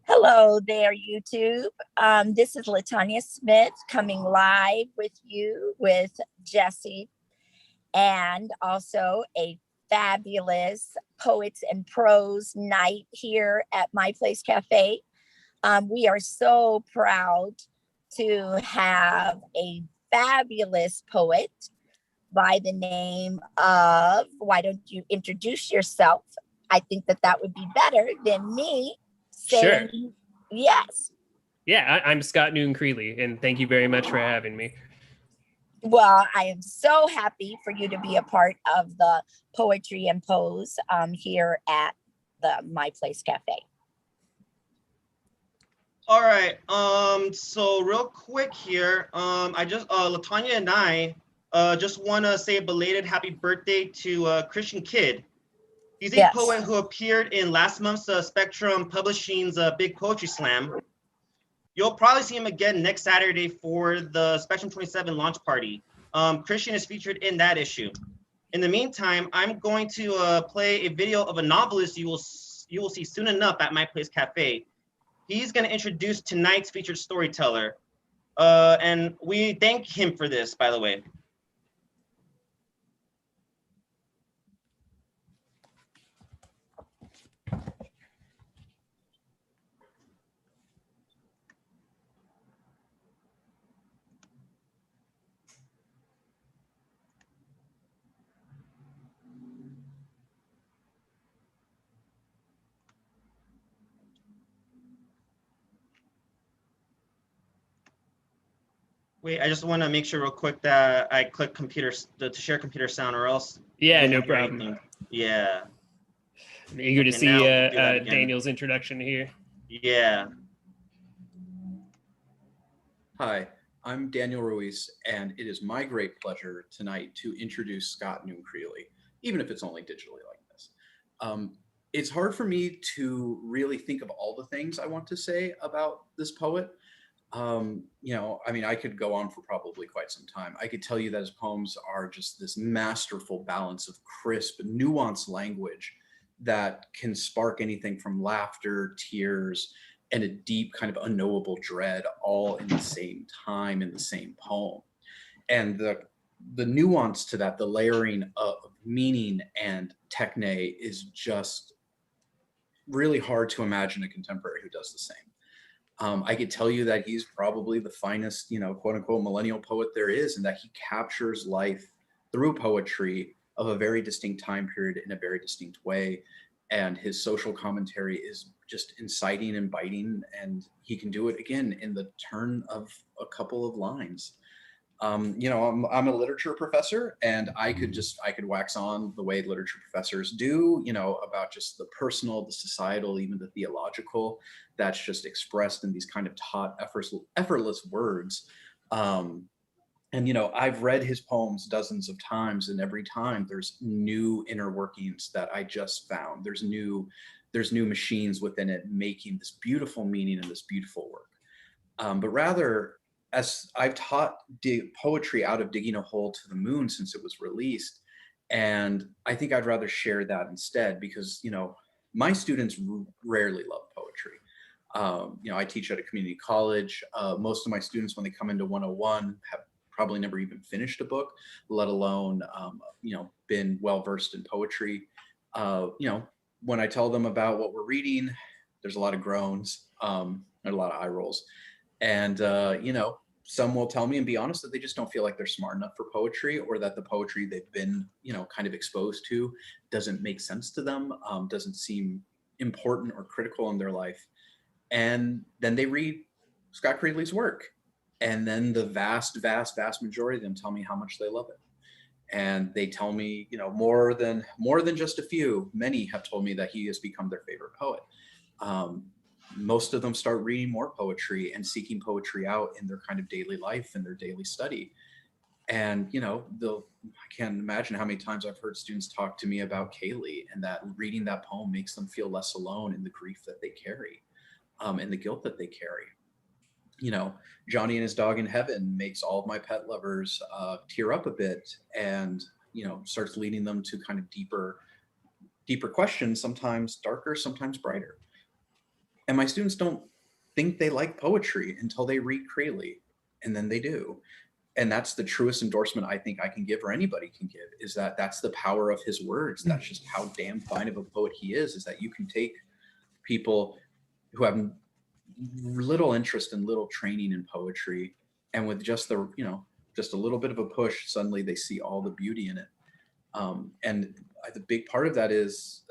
Hello there, YouTube. This is Latanya Smith coming live with you with Jesse, and also a fabulous Poets and Prose night here at My Place Cafe. We are so proud to have a fabulous poet by the name of, why don't you introduce yourself? I think that that would be better than me saying, Sure. Yes. Yeah, I'm Scott Creley, and thank you very much for having me. Well, I am so happy for you to be a part of the Poetry and Pose here at the My Place Cafe. All right. So real quick here, Latanya and I just want to say a belated happy birthday to Christian Kidd. He's a poet who appeared in last month's Spectrum Publishing's Big Poetry Slam. You'll probably see him again next Saturday for the Spectrum 27 launch party. Christian is featured in that issue. In the meantime, I'm going to play a video of a novelist you will see soon enough at My Place Cafe. He's going to introduce tonight's featured storyteller. And we thank him for this, by the way. Wait, I just want to make sure real quick that I click to share computer sound, or else. Yeah, no problem. Anything. Yeah. I'm eager to see Daniel's introduction here. Yeah. Hi, I'm Daniel Ruiz, and it is my great pleasure tonight to introduce Scott Creley, even if it's only digitally like this. It's hard for me to really think of all the things I want to say about this poet. I mean, I could go on for probably quite some time. I could tell you that his poems are just this masterful balance of crisp, nuanced language that can spark anything from laughter, tears, and a deep kind of unknowable dread all in the same time in the same poem. And the nuance to that, the layering of meaning and techne, is just really hard to imagine a contemporary who does the same. I could tell you that he's probably the finest, quote unquote, millennial poet there is, and that he captures life through poetry of a very distinct time period in a very distinct way. And his social commentary is just inciting and biting, and he can do it again in the turn of a couple of lines. I'm a literature professor, and I could wax on the way literature professors do, about just the personal, the societal, even the theological, that's just expressed in these kind of taught, effortless words. I've read his poems dozens of times, and every time there's new inner workings that I just found. There's new machines within it making this beautiful meaning and this beautiful work. But rather, as I've taught poetry out of Digging a Hole to the Moon since it was released, and I think I'd rather share that instead, because my students rarely love poetry. I teach at a community college. Most of my students, when they come into 101, have probably never even finished a book, let alone been well versed in poetry. When I tell them about what we're reading, there's a lot of groans, and a lot of eye rolls. And, some will tell me and be honest that they just don't feel like they're smart enough for poetry, or that the poetry they've been, kind of exposed to doesn't make sense to them, doesn't seem important or critical in their life. And then they read Scott Creley's work. And then the vast, vast, vast majority of them tell me how much they love it. And they tell me, more than just a few, many have told me that he has become their favorite poet. most of them start reading more poetry and seeking poetry out in their kind of daily life and their daily study. And, you know, I can't imagine how many times I've heard students talk to me about Kaylee, and that reading that poem makes them feel less alone in the grief that they carry, and the guilt that they carry. You know, Johnny and His Dog in Heaven makes all of my pet lovers tear up a bit, and, you know, starts leading them to kind of deeper questions, sometimes darker, sometimes brighter. And my students don't think they like poetry until they read Creley, and then they do. And that's the truest endorsement I think I can give, or anybody can give, is that that's the power of his words. That's just how damn fine of a poet he is that you can take people who have little interest and little training in poetry, and with just just a little bit of a push, suddenly they see all the beauty in it. And the big part of that is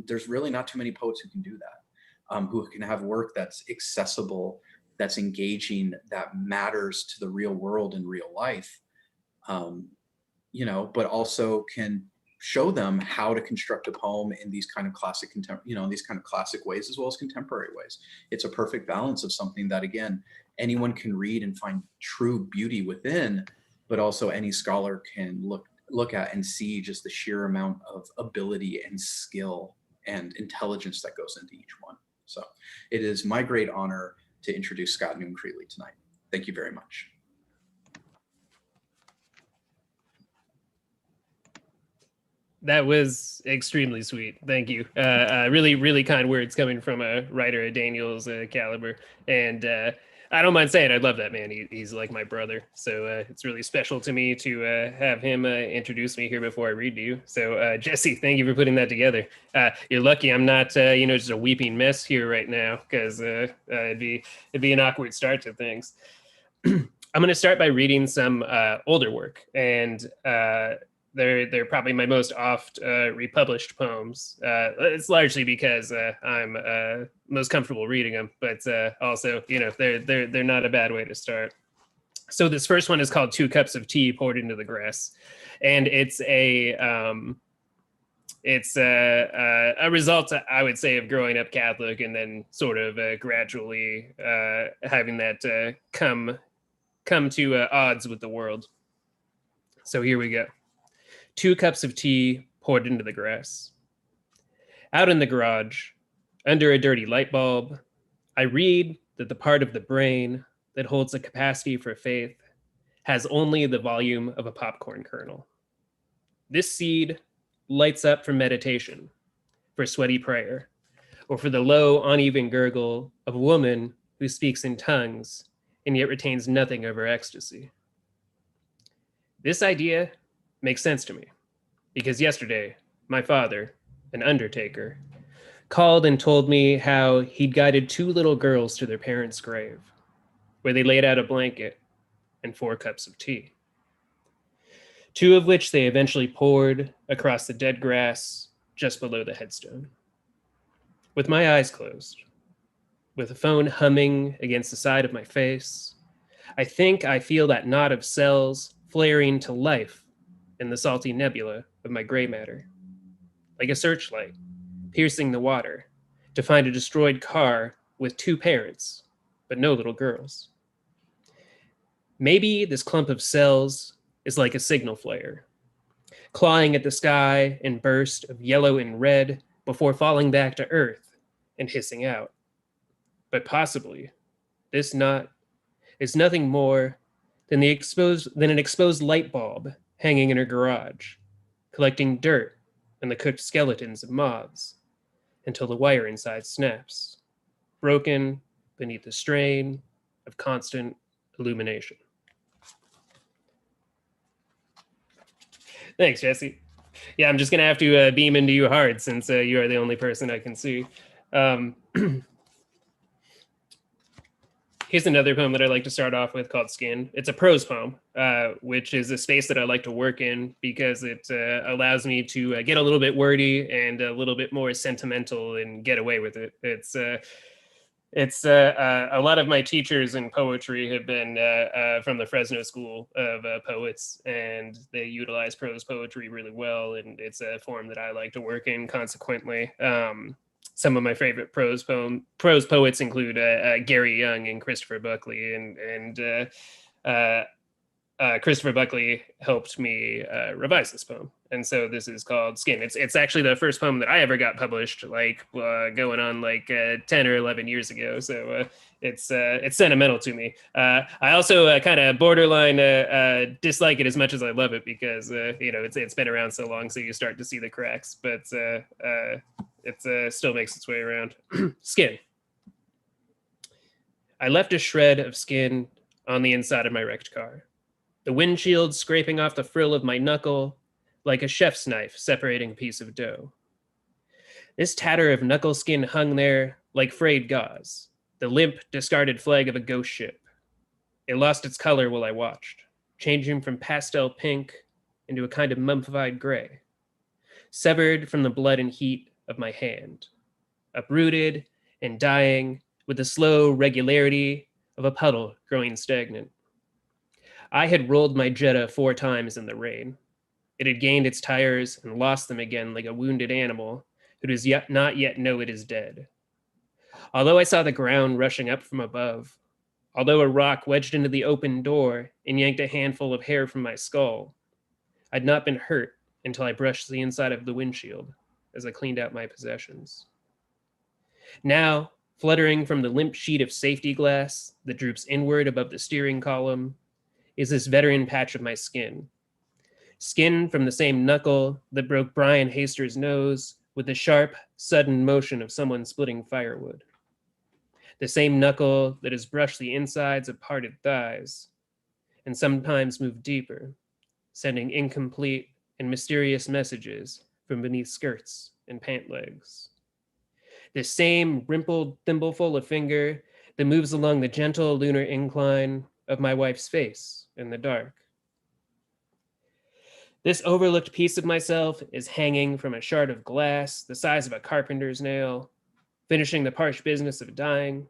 there's really not too many poets who can do that, who can have work that's accessible, that's engaging, that matters to the real world and real life, you know, but also can show them how to construct a poem in these kind of classic, in these kind of classic ways, as well as contemporary ways. It's a perfect balance of something that, again, anyone can read and find true beauty within, but also any scholar can look at and see just the sheer amount of ability and skill and intelligence that goes into each one. So it is my great honor to introduce Scott Newton Creley tonight. Thank you very much. That was extremely sweet. Thank you. Really, really kind words coming from a writer of Daniel's caliber. And I don't mind saying I love that man. He's like my brother. So it's really special to me to have him introduce me here before I read to you. So Jesse, thank you for putting that together. You're lucky I'm not, just a weeping mess here right now, because it'd be an awkward start to things. I'm going to start by reading some older work, and they're probably my most oft republished poems. It's largely because I'm most comfortable reading them, but also, they're not a bad way to start. So this first one is called 2 Cups of Tea Poured into the Grass, and it's a result, I would say, of growing up Catholic and then sort of gradually having that come to odds with the world. So here we go. 2 cups of tea poured into the grass. Out in the garage, under a dirty light bulb, I read that the part of the brain that holds the capacity for faith has only the volume of a popcorn kernel. This seed lights up for meditation, for sweaty prayer, or for the low, uneven gurgle of a woman who speaks in tongues and yet retains nothing of her ecstasy. This idea makes sense to me, because yesterday, my father, an undertaker, called and told me how he'd guided 2 little girls to their parents' grave, where they laid out a blanket and 4 cups of tea, 2 of which they eventually poured across the dead grass just below the headstone. With my eyes closed, with the phone humming against the side of my face, I think I feel that knot of cells flaring to life in the salty nebula of my gray matter, like a searchlight piercing the water to find a destroyed car with 2 parents, but no little girls. Maybe this clump of cells is like a signal flare, clawing at the sky in bursts of yellow and red before falling back to earth and hissing out. But possibly, this knot is nothing more than an exposed light bulb hanging in her garage, collecting dirt and the cooked skeletons of moths until the wire inside snaps, broken beneath the strain of constant illumination. Thanks, Jesse. Yeah, I'm just going to have to beam into you hard, since you are the only person I can see. Here's another poem that I like to start off with, called Skin. It's a prose poem, which is a space that I like to work in because it allows me to get a little bit wordy and a little bit more sentimental and get away with it. It's a lot of my teachers in poetry have been from the Fresno School of Poets, and they utilize prose poetry really well, and it's a form that I like to work in consequently. some of my favorite prose poets include Gary Young and Christopher Buckley, and Christopher Buckley helped me revise this poem, and so this is called Skin. It's actually the first poem that I ever got published, like going on like 10 or 11 years ago. So it's sentimental to me. I also kind of borderline dislike it as much as I love it, because it's been around so long, so you start to see the cracks, but it still makes its way around. Skin. I left a shred of skin on the inside of my wrecked car. The windshield scraping off the frill of my knuckle like a chef's knife separating a piece of dough. This tatter of knuckle skin hung there like frayed gauze, the limp, discarded flag of a ghost ship. It lost its color while I watched, changing from pastel pink into a kind of mummified gray, severed from the blood and heat of my hand, uprooted and dying with the slow regularity of a puddle growing stagnant. I had rolled my Jetta 4 times in the rain. It had gained its tires and lost them again like a wounded animal who does not yet know it is dead. Although I saw the ground rushing up from above, although a rock wedged into the open door and yanked a handful of hair from my skull, I'd not been hurt until I brushed the inside of the windshield as I cleaned out my possessions. Now, fluttering from the limp sheet of safety glass that droops inward above the steering column, is this veteran patch of my skin. Skin from the same knuckle that broke Brian Haster's nose with the sharp, sudden motion of someone splitting firewood. The same knuckle that has brushed the insides of parted thighs and sometimes moved deeper, sending incomplete and mysterious messages from beneath skirts and pant legs. The same rimpled thimbleful of finger that moves along the gentle lunar incline of my wife's face in the dark. This overlooked piece of myself is hanging from a shard of glass the size of a carpenter's nail, finishing the harsh business of dying,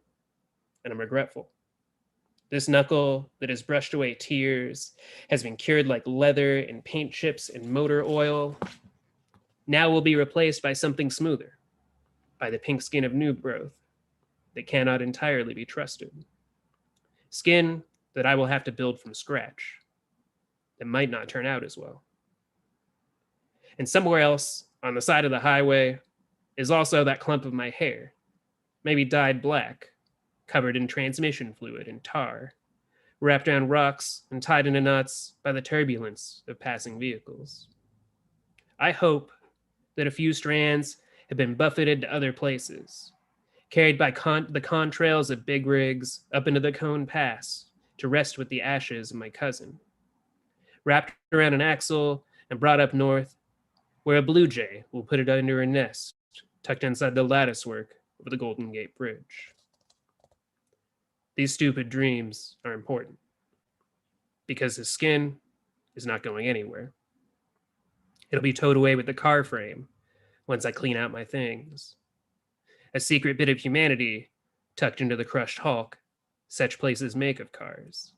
and I'm regretful. This knuckle that has brushed away tears, has been cured like leather and paint chips and motor oil, now will be replaced by something smoother, by the pink skin of new growth that cannot entirely be trusted. Skin that I will have to build from scratch, that might not turn out as well. And somewhere else on the side of the highway is also that clump of my hair, maybe dyed black, covered in transmission fluid and tar, wrapped around rocks and tied into knots by the turbulence of passing vehicles. I hope that a few strands have been buffeted to other places, carried by the contrails of big rigs up into the Cone Pass to rest with the ashes of my cousin, wrapped around an axle and brought up north, where a blue jay will put it under a nest tucked inside the latticework of the Golden Gate Bridge. These stupid dreams are important because his skin is not going anywhere. It'll be towed away with the car frame once I clean out my things. A secret bit of humanity tucked into the crushed hulk such places make of cars.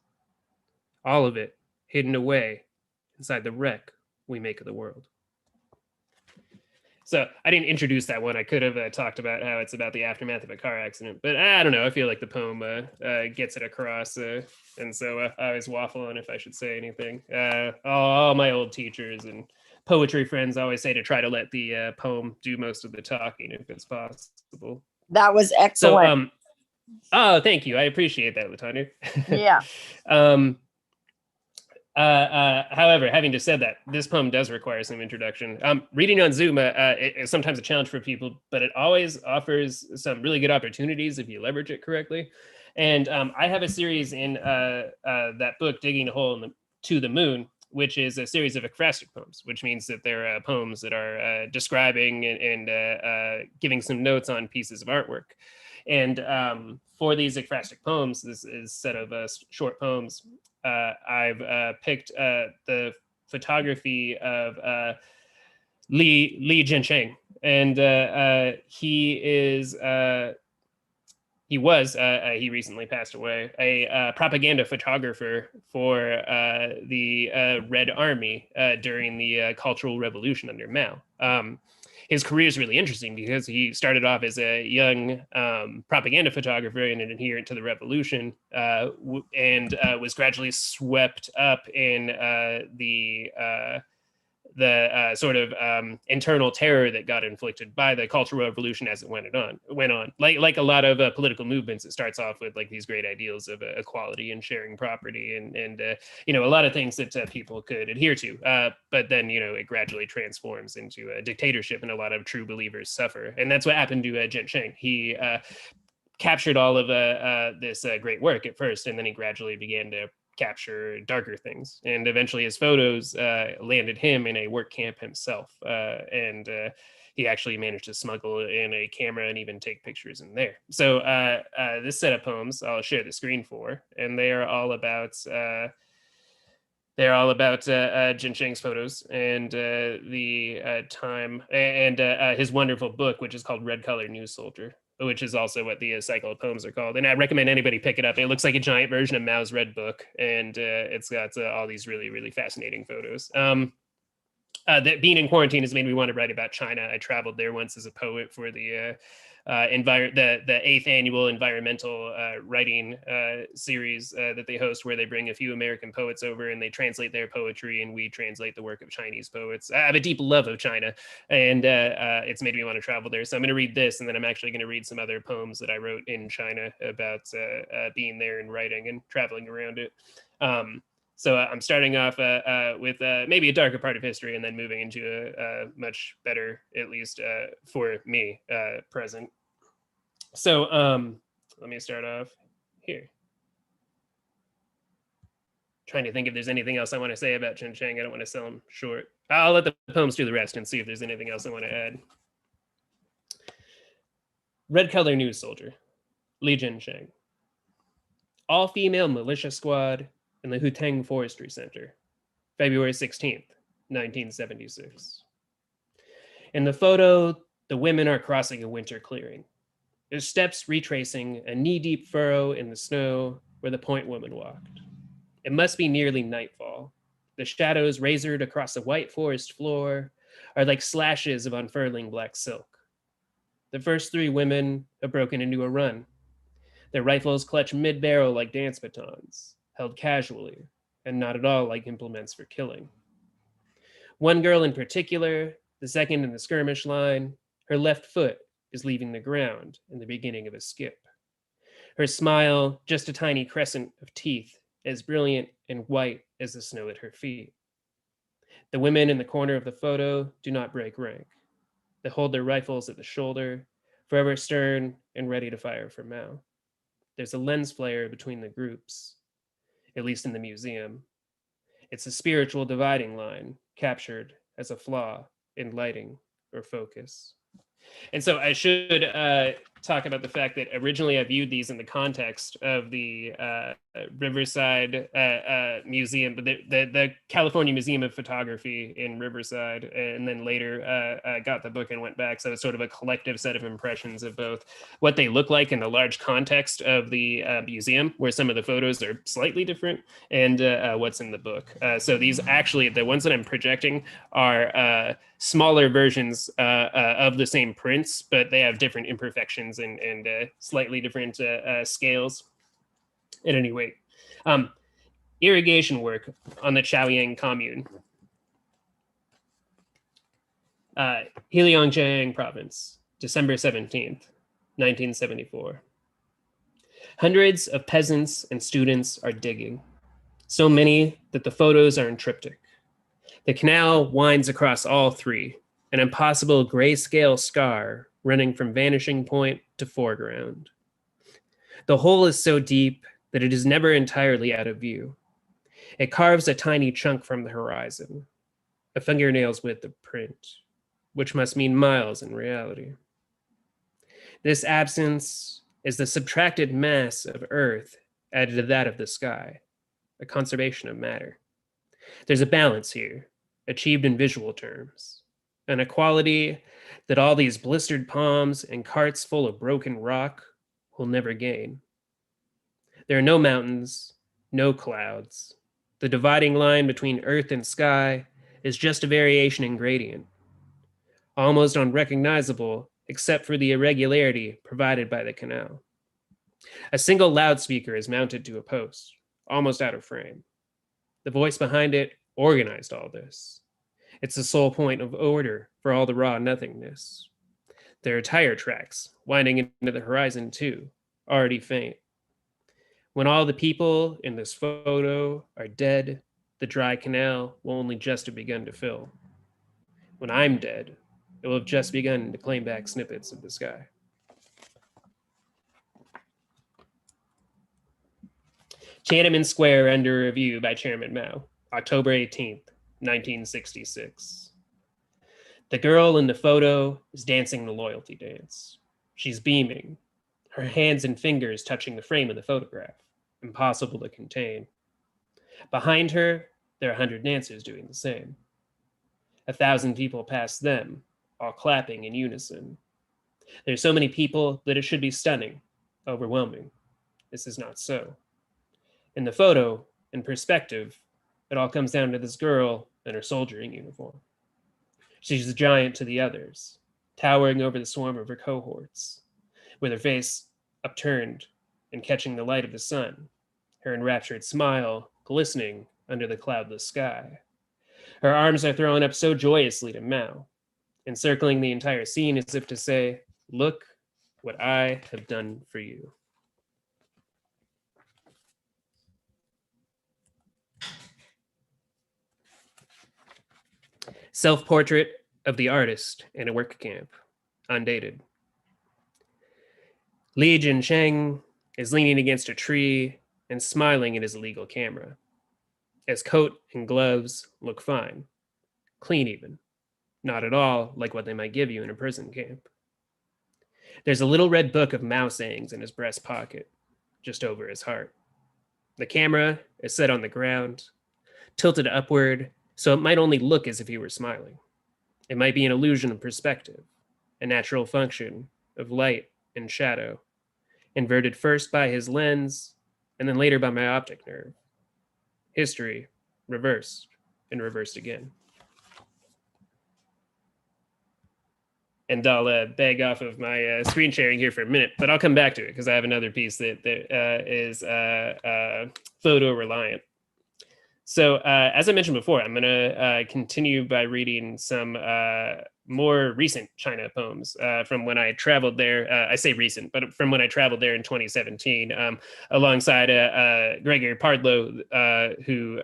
All of it hidden away inside the wreck we make of the world. So I didn't introduce that one. I could have talked about how it's about the aftermath of a car accident, but I don't know. I feel like the poem gets it across. And so I was waffling if I should say anything. All my old teachers and poetry friends always say to try to let the poem do most of the talking if it's possible. That was excellent. Oh, thank you. I appreciate that, Latanya. Yeah. However, having just said that, this poem does require some introduction. Reading on Zoom is sometimes a challenge for people, but it always offers some really good opportunities if you leverage it correctly. And I have a series in that book, Digging a Hole to the Moon, which is a series of ekphrastic poems, which means that they're poems that are describing and giving some notes on pieces of artwork. And for these ekphrastic poems, this is a set of short poems. I've picked the photography of Li Jincheng, and he is He recently passed away, a propaganda photographer for the Red Army during the Cultural Revolution under Mao. His career is really interesting because he started off as a young propaganda photographer and an adherent to the revolution, and was gradually swept up in the sort of internal terror that got inflicted by the Cultural Revolution as it went on. Like a lot of political movements, it starts off with like these great ideals of equality and sharing property and a lot of things that people could adhere to. But then it gradually transforms into a dictatorship, and a lot of true believers suffer. And that's what happened to Jiansheng. He captured all of this great work at first, and then he gradually began to capture darker things, and eventually his photos landed him in a work camp himself, and he actually managed to smuggle in a camera and even take pictures in there. So this set of poems I'll share the screen for, and they are all about Jiansheng's photos and the time, and his wonderful book, which is called Red Color News Soldier, which is also what the cycle of poems are called. And I recommend anybody pick it up. It looks like a giant version of Mao's Red Book, and it's got all these really, really fascinating photos. That being in quarantine has made me want to write about China. I traveled there once as a poet for the 8th annual environmental writing series that they host, where they bring a few American poets over and they translate their poetry, and we translate the work of Chinese poets. I have a deep love of China, and it's made me want to travel there. So I'm going to read this, and then I'm actually going to read some other poems that I wrote in China about being there and writing and traveling around it. So I'm starting off with maybe a darker part of history, and then moving into a much better, at least for me, present. So let me start off here. Trying to think if there's anything else I want to say about Jiansheng. I don't want to sell him short. I'll let the poems do the rest and see if there's anything else I want to add. Red Color News Soldier, Li Jiansheng. All-female militia squad in the Huteng Forestry Center, February 16th, 1976. In the photo, the women are crossing a winter clearing, their steps retracing a knee-deep furrow in the snow where the point woman walked. It must be nearly nightfall. The shadows razored across the white forest floor are like slashes of unfurling black silk. The first 3 women have broken into a run. Their rifles clutch mid-barrel like dance batons, held casually and not at all like implements for killing. One girl in particular, the second in the skirmish line, her left foot is leaving the ground in the beginning of a skip. Her smile, just a tiny crescent of teeth, as brilliant and white as the snow at her feet. The women in the corner of the photo do not break rank. They hold their rifles at the shoulder, forever stern and ready to fire for Mao. There's a lens flare between the groups, at least in the museum. It's a spiritual dividing line captured as a flaw in lighting or focus. And so I should talk about the fact that originally I viewed these in the context of the Riverside Museum, the California Museum of Photography in Riverside, and then later got the book and went back. So it's sort of a collective set of impressions of both what they look like in the large context of the museum, where some of the photos are slightly different, and what's in the book. So these actually, the ones that I'm projecting are smaller versions of the same prints, but they have different imperfections and slightly different scales. At any rate, irrigation work on the Chaoyang commune, Heilongjiang province, December 17th, 1974. Hundreds of peasants and students are digging, so many that the photos are in triptych. The canal winds across all 3, an impossible grayscale scar running from vanishing point to foreground. The hole is so deep that it is never entirely out of view. It carves a tiny chunk from the horizon, a fingernail's width of print, which must mean miles in reality. This absence is the subtracted mass of Earth added to that of the sky, a conservation of matter. There's a balance here, achieved in visual terms, an equality that all these blistered palms and carts full of broken rock will never gain. There are no mountains, no clouds. The dividing line between earth and sky is just a variation in gradient, almost unrecognizable except for the irregularity provided by the canal. A single loudspeaker is mounted to a post, almost out of frame. The voice behind it organized all this. It's the sole point of order for all the raw nothingness. There are tire tracks winding into the horizon too, already faint. When all the people in this photo are dead, the dry canal will only just have begun to fill. When I'm dead, it will have just begun to claim back snippets of the sky. Tiananmen Square under review by Chairman Mao, October 18th, 1966. The girl in the photo is dancing the loyalty dance. She's beaming, her hands and fingers touching the frame of the photograph, impossible to contain. Behind her, there are 100 dancers doing the same. 1,000 people pass them, all clapping in unison. There's so many people that it should be stunning, overwhelming. This is not so. In the photo, in perspective, it all comes down to this girl in her soldiering uniform. She's a giant to the others, towering over the swarm of her cohorts, with her face upturned and catching the light of the sun, her enraptured smile glistening under the cloudless sky. Her arms are thrown up so joyously to Mao, encircling the entire scene as if to say, "Look what I have done for you." Self-portrait of the artist in a work camp, undated. Li Jinsheng is leaning against a tree and smiling at his illegal camera. His coat and gloves look fine, clean even, not at all like what they might give you in a prison camp. There's a little red book of Mao sayings in his breast pocket, just over his heart. The camera is set on the ground, tilted upward, so it might only look as if he were smiling. It might be an illusion of perspective, a natural function of light and shadow, inverted first by his lens and then later by my optic nerve. History reversed and reversed again. And I'll beg off of my screen sharing here for a minute, but I'll come back to it because I have another piece that is photo reliant. So as I mentioned before, I'm going to continue by reading some more recent China poems from when I traveled there. I say recent, but from when I traveled there in 2017, alongside Gregory Pardlow, who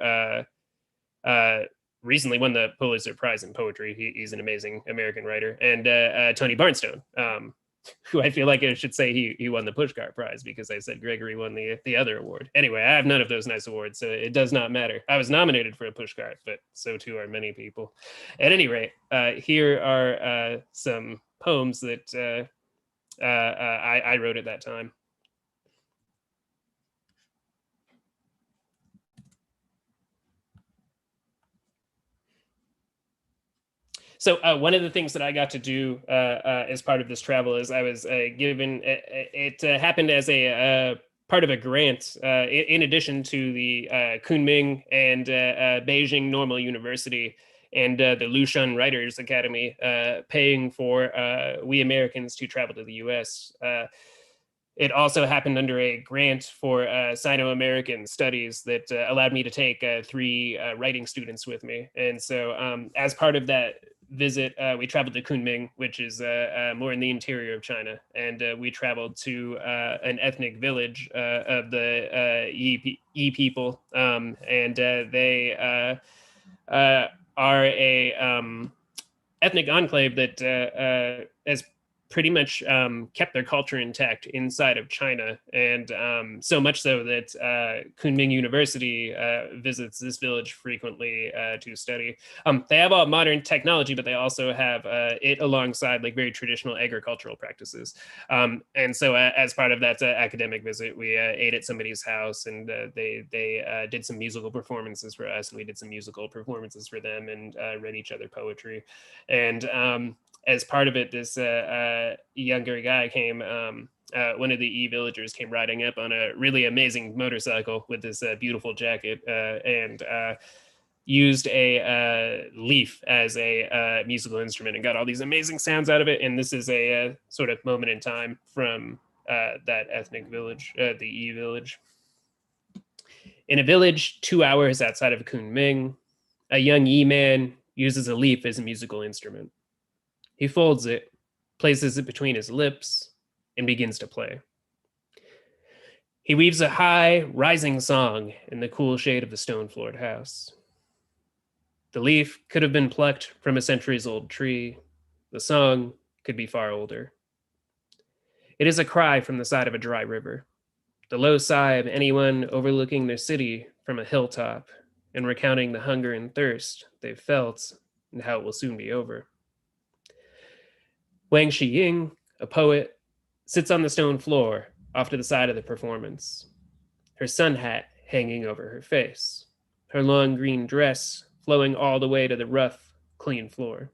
recently won the Pulitzer Prize in Poetry. He's an amazing American writer. And Tony Barnstone, who I feel like I should say he won the Pushcart Prize because I said Gregory won the other award. Anyway, I have none of those nice awards, so it does not matter. I was nominated for a Pushcart, but so too are many people. At any rate, here are some poems that I wrote at that time. So one of the things that I got to do as part of this travel is I was given, it happened as a part of a grant in addition to the Kunming and Beijing Normal University and the Lushan Writers Academy paying for we Americans to travel to the US. It also happened under a grant for Sino-American studies that allowed me to take 3 writing students with me. And so as part of that visit, we traveled to Kunming, which is more in the interior of China. And we traveled to an ethnic village of the Yi people. And they are a ethnic enclave that has pretty much kept their culture intact inside of China. And so much so that Kunming University visits this village frequently to study. They have all modern technology, but they also have it alongside like very traditional agricultural practices. And so as part of that academic visit, we ate at somebody's house and they did some musical performances for us and we did some musical performances for them and read each other poetry. And as part of it, this younger guy came, one of the villagers came riding up on a really amazing motorcycle with this beautiful jacket, and used a leaf as a musical instrument and got all these amazing sounds out of it. And this is a sort of moment in time from that ethnic village, the village. In a village 2 hours outside of Kunming, a young man uses a leaf as a musical instrument. He folds it, places it between his lips, and begins to play. He weaves a high, rising song in the cool shade of the stone-floored house. The leaf could have been plucked from a centuries-old tree. The song could be far older. It is a cry from the side of a dry river, the low sigh of anyone overlooking their city from a hilltop and recounting the hunger and thirst they've felt and how it will soon be over. Wang Shiying, a poet, sits on the stone floor off to the side of the performance, her sun hat hanging over her face, her long green dress flowing all the way to the rough, clean floor.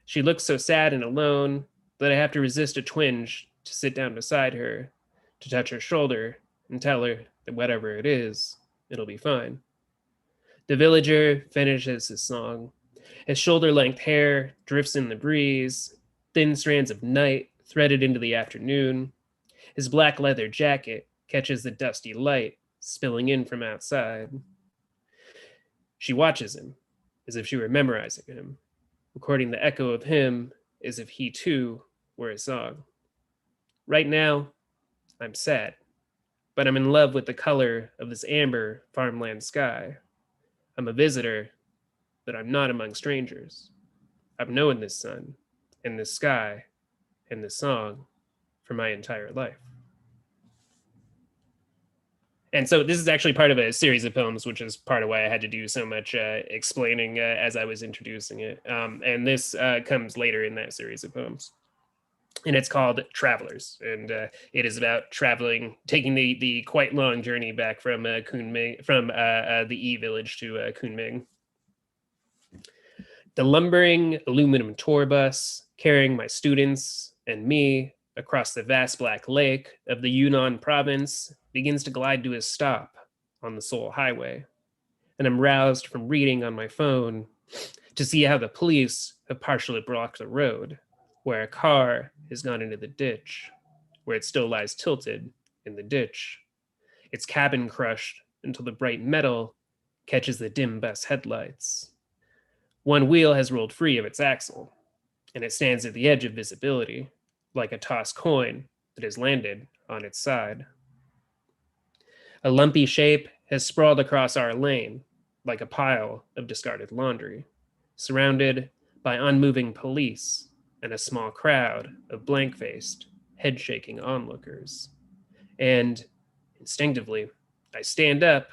She looks so sad and alone that I have to resist a twinge to sit down beside her, to touch her shoulder and tell her that whatever it is, it'll be fine. The villager finishes his song. His shoulder-length hair drifts in the breeze, thin strands of night threaded into the afternoon. His black leather jacket catches the dusty light spilling in from outside. She watches him as if she were memorizing him, recording the echo of him as if he too were a song. Right now, I'm sad, but I'm in love with the color of this amber farmland sky. I'm a visitor, but I'm not among strangers. I've known this sun and this sky and this song for my entire life. And so this is actually part of a series of poems, which is part of why I had to do so much explaining as I was introducing it. And this comes later in that series of poems. And it's called Travelers. And it is about traveling, taking the quite long journey back from Kunming, from the village to Kunming. The lumbering aluminum tour bus carrying my students and me across the vast black lake of the Yunnan province begins to glide to a stop on the Seoul highway. And I'm roused from reading on my phone to see how the police have partially blocked the road, where a car has gone into the ditch, where it still lies tilted in the ditch, its cabin crushed until the bright metal catches the dim bus headlights. One wheel has rolled free of its axle, and it stands at the edge of visibility, like a tossed coin that has landed on its side. A lumpy shape has sprawled across our lane, like a pile of discarded laundry, surrounded by unmoving police and a small crowd of blank-faced, head-shaking onlookers. And instinctively, I stand up,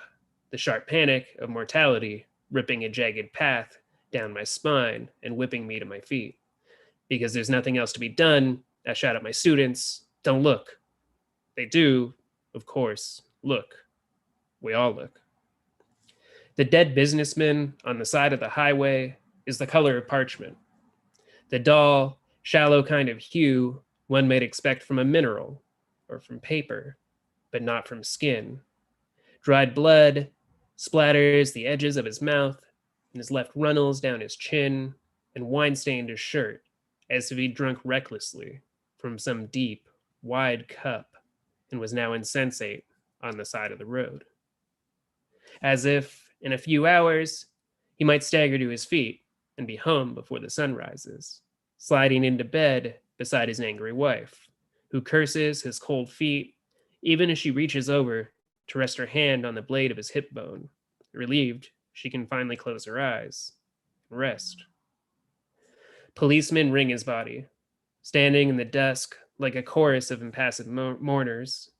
the sharp panic of mortality ripping a jagged path down my spine and whipping me to my feet. Because there's nothing else to be done, I shout at my students, "Don't look." They do, of course, look. We all look. The dead businessman on the side of the highway is the color of parchment. The dull, shallow kind of hue one might expect from a mineral or from paper, but not from skin. Dried blood splatters the edges of his mouth and has left runnels down his chin and wine-stained his shirt as if he'd drunk recklessly from some deep, wide cup and was now insensate on the side of the road. As if, in a few hours, he might stagger to his feet and be home before the sun rises, sliding into bed beside his angry wife, who curses his cold feet even as she reaches over to rest her hand on the blade of his hip bone, relieved she can finally close her eyes and rest. Policemen ring his body, standing in the dusk like a chorus of impassive mourners,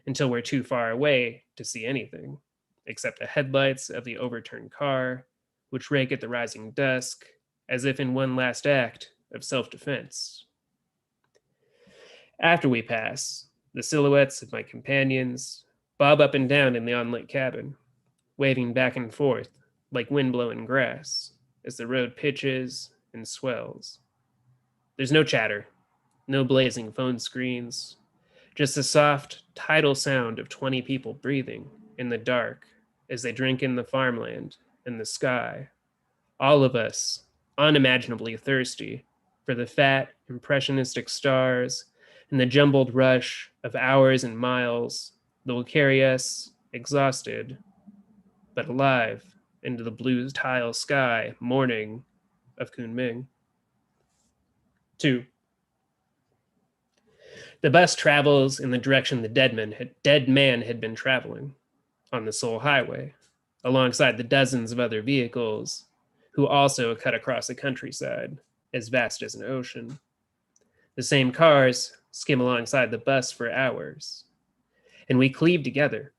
until we're too far away to see anything, except the headlights of the overturned car, which rake at the rising dusk, as if in one last act of self-defense. After we pass, the silhouettes of my companions bob up and down in the unlit cabin, waving back and forth like wind-blown grass as the road pitches and swells. There's no chatter, no blazing phone screens, just the soft, tidal sound of 20 people breathing in the dark as they drink in the farmland and the sky. All of us unimaginably thirsty for the fat, impressionistic stars and the jumbled rush of hours and miles that will carry us, exhausted, but alive, into the blue tile sky morning of Kunming. 2. The bus travels in the direction the dead man had been traveling, on the Seoul Highway, alongside the dozens of other vehicles who also cut across the countryside, as vast as an ocean. The same cars skim alongside the bus for hours, and we cleave together,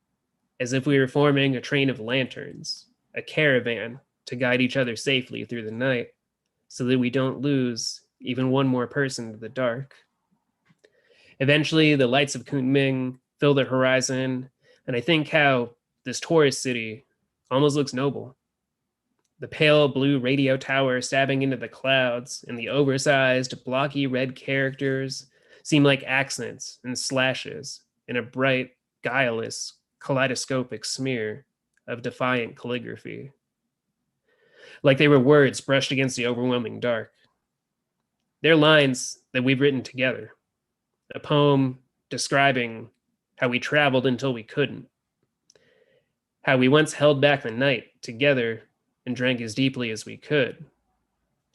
as if we were forming a train of lanterns, a caravan to guide each other safely through the night, so that we don't lose even one more person to the dark. Eventually, the lights of Kunming fill the horizon, and I think how this tourist city almost looks noble. The pale blue radio tower stabbing into the clouds and the oversized, blocky red characters seem like accents and slashes in a bright, guileless, kaleidoscopic smear of defiant calligraphy. Like they were words brushed against the overwhelming dark. They're lines that we've written together. A poem describing how we traveled until we couldn't. How we once held back the night together and drank as deeply as we could.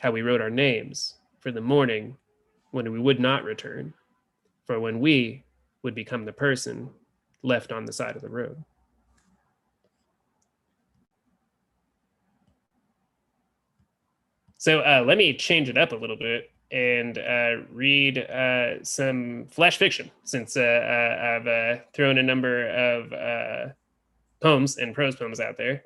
How we wrote our names for the morning when we would not return, for when we would become the person left on the side of the road. So let me change it up a little bit and read some flash fiction, since I've thrown a number of poems and prose poems out there.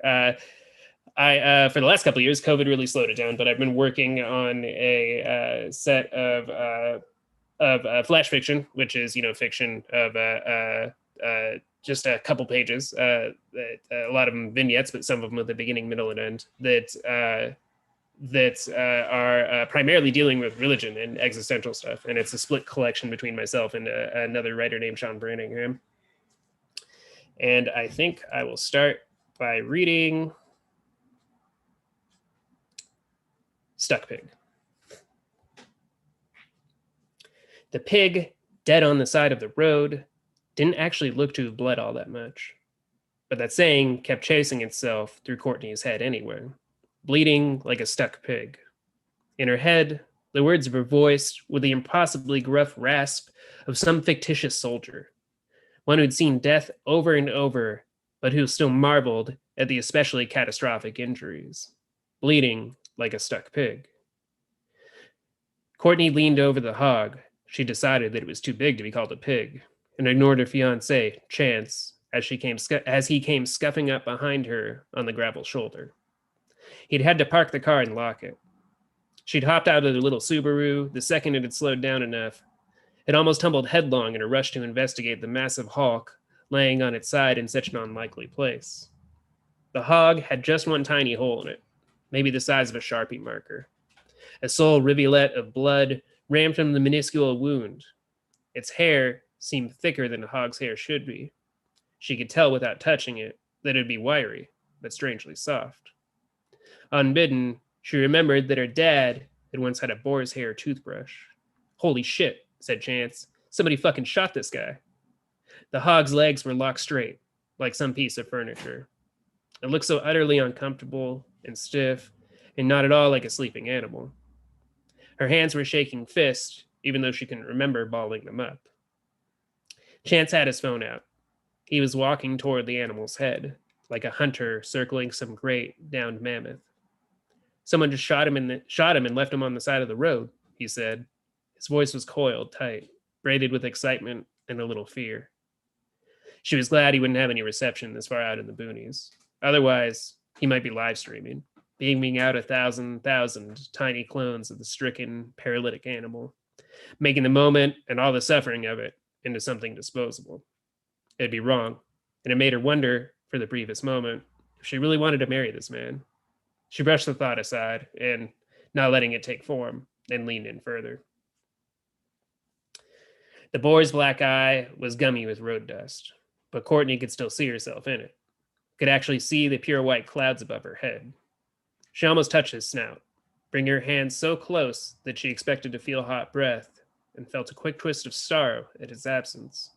For the last couple of years, COVID really slowed it down, but I've been working on a set of flash fiction, which is, fiction of just a couple pages, a lot of them vignettes, but some of them with a beginning, middle, and end that are primarily dealing with religion and existential stuff. And it's a split collection between myself and another writer named Sean Branningham. And I think I will start by reading Stuck Pig. The pig, dead on the side of the road, didn't actually look to have bled all that much. But that saying kept chasing itself through Courtney's head anyway, bleeding like a stuck pig. In her head, the words were voiced with the impossibly gruff rasp of some fictitious soldier, one who'd seen death over and over, but who still marveled at the especially catastrophic injuries, bleeding like a stuck pig. Courtney leaned over the hog. She decided that it was too big to be called a pig, and ignored her fiancé, Chance, as he came scuffing up behind her on the gravel shoulder. He'd had to park the car and lock it. She'd hopped out of the little Subaru the second it had slowed down enough. It almost tumbled headlong in a rush to investigate the massive hulk laying on its side in such an unlikely place. The hog had just one tiny hole in it, maybe the size of a Sharpie marker. A sole rivulet of blood ran from the minuscule wound. Its hair seemed thicker than a hog's hair should be. She could tell without touching it that it would be wiry, but strangely soft. Unbidden, she remembered that her dad had once had a boar's hair toothbrush. Holy shit, said Chance. Somebody fucking shot this guy. The hog's legs were locked straight, like some piece of furniture. It looked so utterly uncomfortable and stiff, and not at all like a sleeping animal. Her hands were shaking fists, even though she couldn't remember balling them up. Chance had his phone out. He was walking toward the animal's head, like a hunter circling some great downed mammoth. Someone just shot him and left him on the side of the road, he said. His voice was coiled tight, braided with excitement and a little fear. She was glad he wouldn't have any reception this far out in the boonies. Otherwise, he might be live streaming, beaming out 1,000 tiny clones of the stricken, paralytic animal, making the moment and all the suffering of it into something disposable. It'd be wrong, and it made her wonder, for the briefest moment, if she really wanted to marry this man. She brushed the thought aside and, not letting it take form, then leaned in further. The boar's black eye was gummy with road dust, but Courtney could still see herself in it. Could actually see the pure white clouds above her head. She almost touched his snout, bringing her hand so close that she expected to feel hot breath, and felt a quick twist of sorrow at his absence.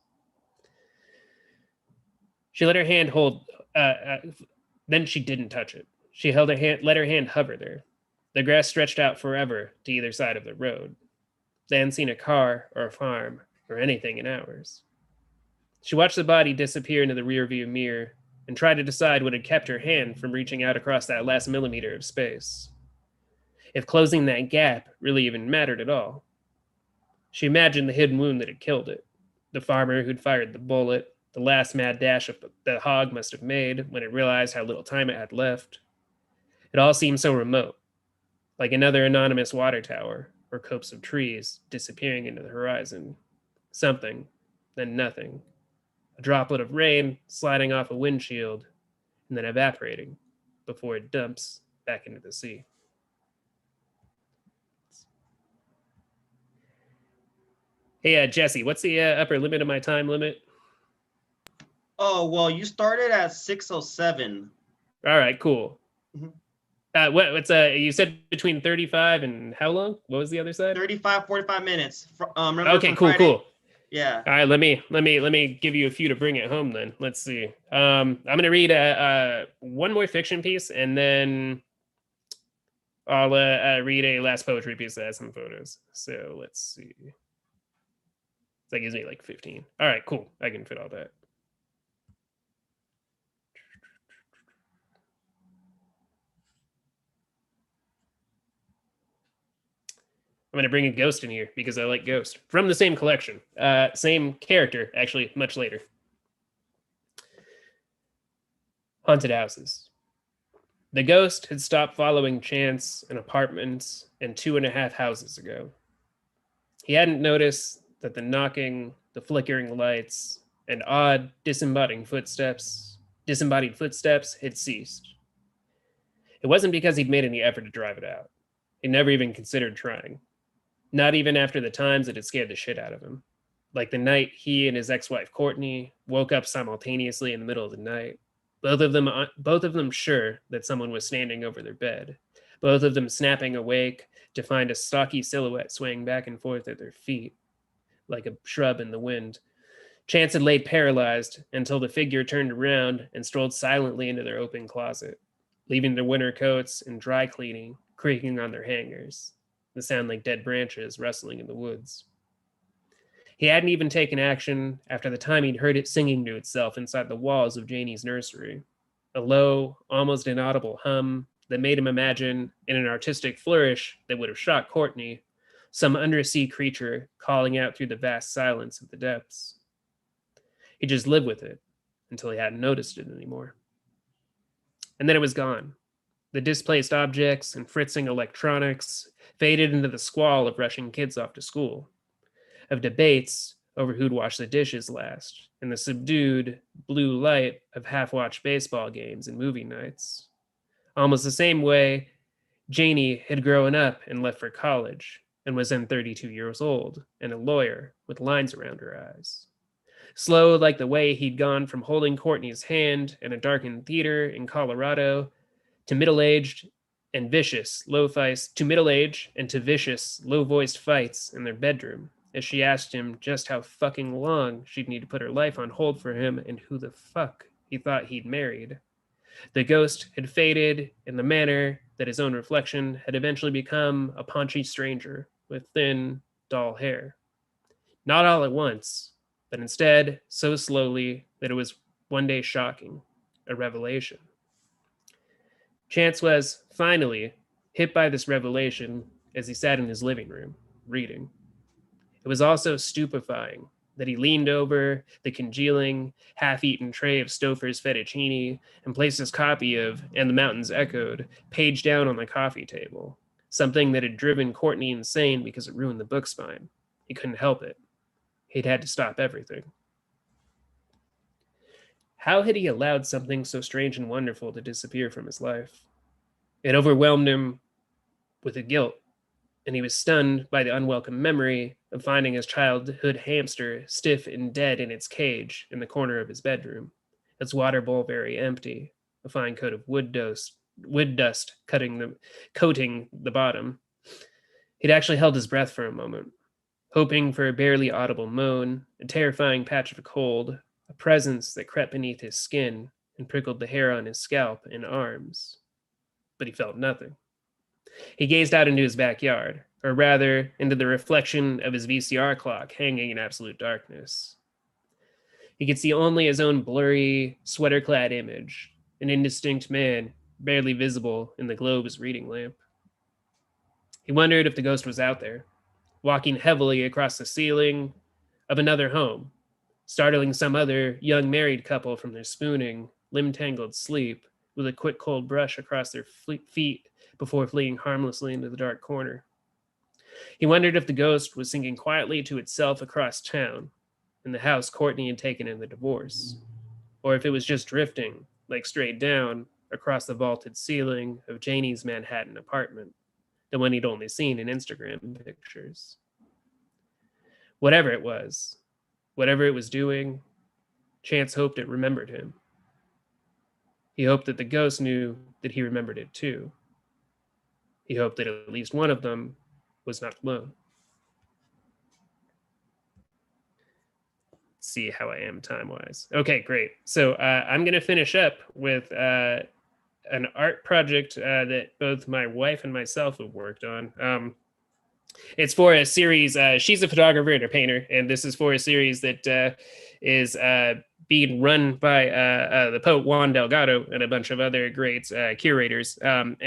She let her hand hold, then she didn't touch it. She held her hand, let her hand hover there. The grass stretched out forever to either side of the road. They hadn't seen a car or a farm or anything in hours. She watched the body disappear into the rearview mirror and tried to decide what had kept her hand from reaching out across that last millimeter of space. If closing that gap really even mattered at all. She imagined the hidden wound that had killed it, the farmer who'd fired the bullet, the last mad dash the hog must have made when it realized how little time it had left. It all seemed so remote, like another anonymous water tower or copse of trees disappearing into the horizon. Something, then nothing. A droplet of rain sliding off a windshield and then evaporating before it dumps back into the sea. Hey, Jesse, what's the upper limit of my time limit? Oh, well, you started at 6:07. All right, cool. Mhm. What's you said between 35 and how long? What was the other side? 35, 45 minutes. Remember Okay, from cool, Friday? cool. Yeah. All right, let me give you a few to bring it home then. Let's see. I'm gonna read one more fiction piece, and then I'll read a last poetry piece that has some photos. So let's see. That gives me like 15. All right, cool. I can fit all that. I'm going to bring a ghost in here because I like Ghost. From the same collection. Same character, actually, much later. Haunted houses. The ghost had stopped following Chance in apartments and 2.5 houses ago. He hadn't noticed that the knocking, the flickering lights, and odd disembodied footsteps had ceased. It wasn't because he'd made any effort to drive it out. He never even considered trying. Not even after the times it had scared the shit out of him. Like the night he and his ex-wife Courtney woke up simultaneously in the middle of the night. Both of them sure that someone was standing over their bed. Both of them snapping awake to find a stocky silhouette swaying back and forth at their feet, like a shrub in the wind. Chance had laid paralyzed until the figure turned around and strolled silently into their open closet, leaving their winter coats and dry cleaning creaking on their hangers. The sound like dead branches rustling in the woods. He hadn't even taken action after the time he'd heard it singing to itself inside the walls of Janie's nursery. A low, almost inaudible hum that made him imagine, in an artistic flourish that would have shocked Courtney, some undersea creature calling out through the vast silence of the depths. He just lived with it until he hadn't noticed it anymore. And then it was gone. The displaced objects and fritzing electronics faded into the squall of rushing kids off to school, of debates over who'd wash the dishes last, and the subdued blue light of half-watched baseball games and movie nights. Almost the same way Janie had grown up and left for college and was then 32 years old and a lawyer with lines around her eyes. Slow like the way he'd gone from holding Courtney's hand in a darkened theater in Colorado to middle-aged and vicious, low-voiced fights in their bedroom as she asked him just how fucking long she'd need to put her life on hold for him and who the fuck he thought he'd married. The ghost had faded in the manner that his own reflection had eventually become a paunchy stranger with thin, dull hair. Not all at once, but instead so slowly that it was one day shocking, a revelation. Chance was, finally, hit by this revelation as he sat in his living room, reading. It was also stupefying that he leaned over the congealing, half-eaten tray of Stouffer's fettuccine and placed his copy of And the Mountains Echoed page down on the coffee table, something that had driven Courtney insane because it ruined the book spine. He couldn't help it. He'd had to stop everything. How had he allowed something so strange and wonderful to disappear from his life? It overwhelmed him with a guilt and he was stunned by the unwelcome memory of finding his childhood hamster stiff and dead in its cage in the corner of his bedroom, its water bowl very empty, a fine coat of wood dust coating the bottom. He'd actually held his breath for a moment, hoping for a barely audible moan, a terrifying patch of cold, a presence that crept beneath his skin and prickled the hair on his scalp and arms. But he felt nothing. He gazed out into his backyard, or rather, into the reflection of his VCR clock hanging in absolute darkness. He could see only his own blurry, sweater-clad image, an indistinct man barely visible in the glow of his reading lamp. He wondered if the ghost was out there, walking heavily across the ceiling of another home, startling some other young married couple from their spooning, limb-tangled sleep with a quick cold brush across their feet before fleeing harmlessly into the dark corner. He wondered if the ghost was singing quietly to itself across town, in the house Courtney had taken in the divorce, or if it was just drifting, like straight down, across the vaulted ceiling of Janie's Manhattan apartment, the one he'd only seen in Instagram pictures. Whatever it was doing, Chance hoped it remembered him. He hoped that the ghost knew that he remembered it too. He hoped that at least one of them was not alone. See how I am time-wise. Okay, great. So I'm going to finish up with an art project that both my wife and myself have worked on. It's for a series. She's a photographer and a painter, and this is for a series that is being run by the poet Juan Delgado and a bunch of other great curators. And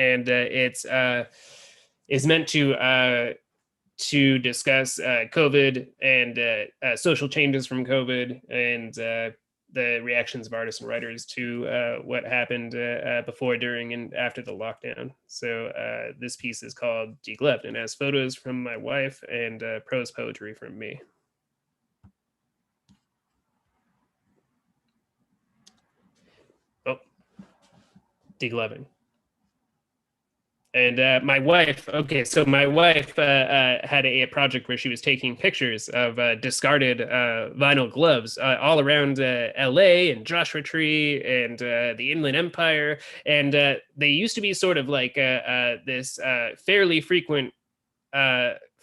it's meant to discuss COVID and social changes from COVID and the reactions of artists and writers to what happened before, during, and after the lockdown. So this piece is called Degloved and has photos from my wife and prose poetry from me. Oh, degloving. And my wife, my wife had a project where she was taking pictures of discarded vinyl gloves all around LA and Joshua Tree and the Inland Empire. And they used to be sort of like this fairly frequent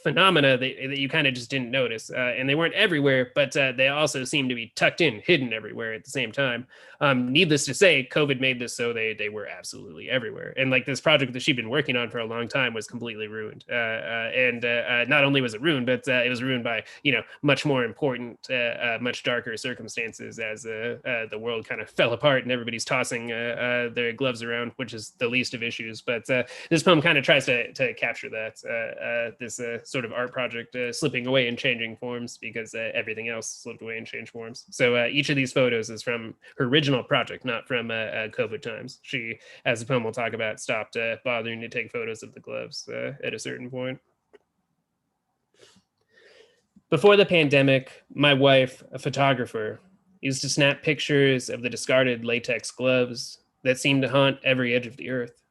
phenomena that you kind of just didn't notice. And they weren't everywhere, but they also seemed to be tucked in, hidden everywhere at the same time. Needless to say, COVID made this so they were absolutely everywhere. And like this project that she'd been working on for a long time was completely ruined. And not only was it ruined, but it was ruined by, much more important, much darker circumstances as the world kind of fell apart and everybody's tossing their gloves around, which is the least of issues. But this poem kind of tries to capture that, this sort of art project slipping away and changing forms because everything else slipped away and changed forms. So each of these photos is from her original project, not from COVID times. She, as the poem will talk about, stopped bothering to take photos of the gloves at a certain point. Before the pandemic, my wife, a photographer, used to snap pictures of the discarded latex gloves that seemed to haunt every edge of the earth.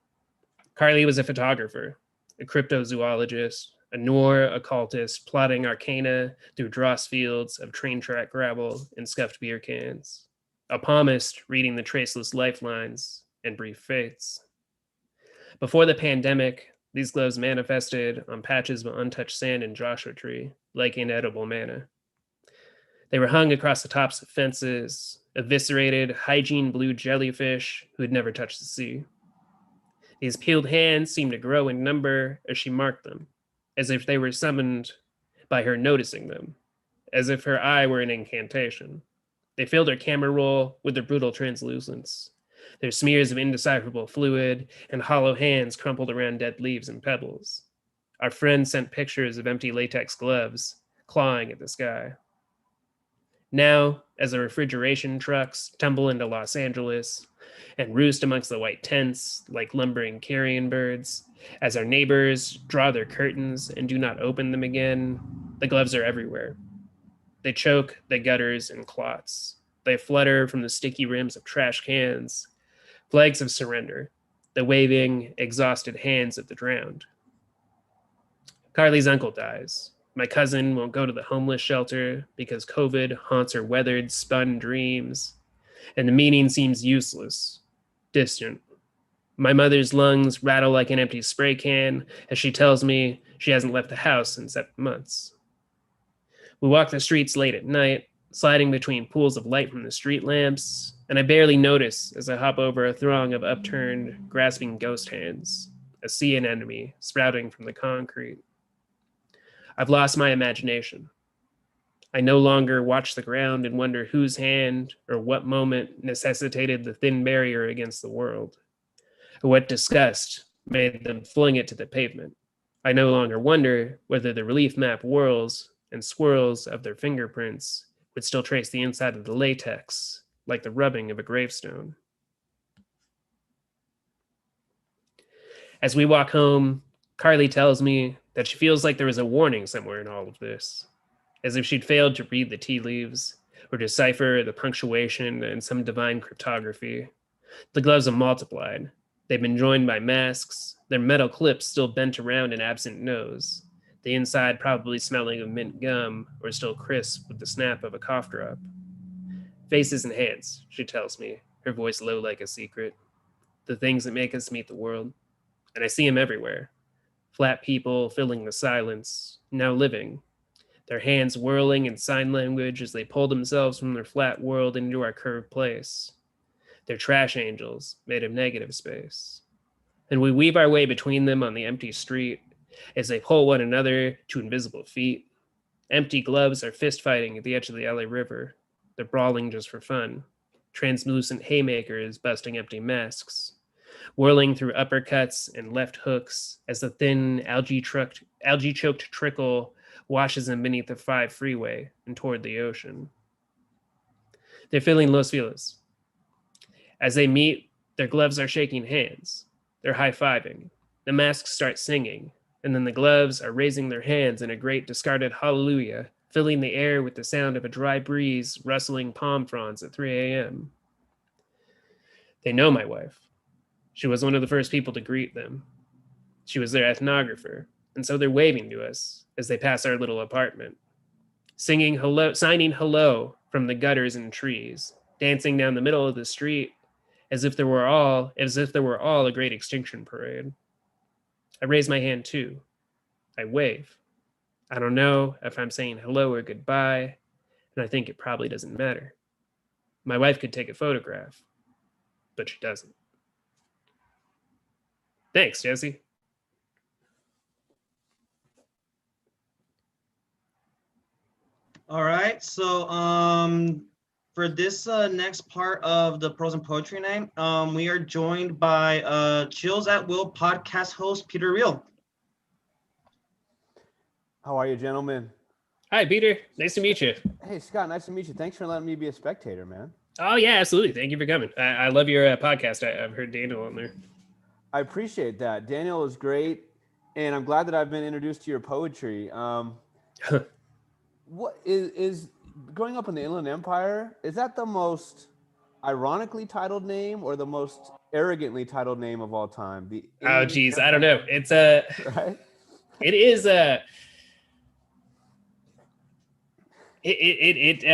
Carly was a photographer, a cryptozoologist, a noir occultist plotting arcana through dross fields of train track gravel and scuffed beer cans, a palmist reading the traceless lifelines and brief fates. Before the pandemic, these gloves manifested on patches of untouched sand in Joshua Tree, like inedible manna. They were hung across the tops of fences, eviscerated hygiene blue jellyfish who had never touched the sea. These peeled hands seemed to grow in number as she marked them, as if they were summoned by her noticing them, as if her eye were an incantation. They filled her camera roll with their brutal translucence, their smears of indecipherable fluid and hollow hands crumpled around dead leaves and pebbles. Our friend sent pictures of empty latex gloves, clawing at the sky. Now, as the refrigeration trucks tumble into Los Angeles and roost amongst the white tents like lumbering carrion birds, as our neighbors draw their curtains and do not open them again, the gloves are everywhere. They choke the gutters and clots. They flutter from the sticky rims of trash cans, flags of surrender, the waving, exhausted hands of the drowned. Carly's uncle dies. My cousin won't go to the homeless shelter because COVID haunts her weathered, spun dreams, and the meaning seems useless, distant. My mother's lungs rattle like an empty spray can as she tells me she hasn't left the house in 7 months. We walk the streets late at night, sliding between pools of light from the street lamps, and I barely notice as I hop over a throng of upturned, grasping ghost hands, a sea anemone sprouting from the concrete. I've lost my imagination. I no longer watch the ground and wonder whose hand or what moment necessitated the thin barrier against the world, or what disgust made them fling it to the pavement. I no longer wonder whether the relief map whirls and swirls of their fingerprints would still trace the inside of the latex, like the rubbing of a gravestone. As we walk home, Carly tells me that she feels like there is a warning somewhere in all of this, as if she'd failed to read the tea leaves or decipher the punctuation in some divine cryptography. The gloves have multiplied. They've been joined by masks, their metal clips still bent around an absent nose, the inside probably smelling of mint gum or still crisp with the snap of a cough drop. Faces and hands, she tells me, her voice low like a secret. The things that make us meet the world. And I see them everywhere. Flat people filling the silence, now living, their hands whirling in sign language as they pull themselves from their flat world into our curved place. They're trash angels made of negative space. And we weave our way between them on the empty street as they pull one another to invisible feet. Empty gloves are fist fighting at the edge of the LA River. They're brawling just for fun. Translucent haymakers busting empty masks, whirling through uppercuts and left hooks as the thin algae-choked trickle washes them beneath the 5 freeway and toward the ocean. They're feeling Los Feliz. As they meet, their gloves are shaking hands. They're high-fiving. The masks start singing, and then the gloves are raising their hands in a great discarded hallelujah, filling the air with the sound of a dry breeze rustling palm fronds at 3 a.m. They know my wife. She was one of the first people to greet them. She was their ethnographer, and so they're waving to us as they pass our little apartment, singing hello, signing hello from the gutters and trees, dancing down the middle of the street as if there were all a great extinction parade. I raise my hand too. I wave. I don't know if I'm saying hello or goodbye, and I think it probably doesn't matter. My wife could take a photograph, but she doesn't. Thanks, Jesse. All right, so for this next part of the Prose and Poetry Night, we are joined by Chills at Will podcast host Peter Riehl. How are you, gentlemen? Hi, Peter. Nice to meet you. Hey, Scott. Nice to meet you. Thanks for letting me be a spectator, man. Oh, yeah, absolutely. Thank you for coming. I love your podcast. I've heard Daniel on there. I appreciate that. Daniel is great, and I'm glad that I've been introduced to your poetry. What is growing up in the Inland Empire, is that the most ironically titled name or the most arrogantly titled name of all time? Oh, geez, I don't know. It's right? It is It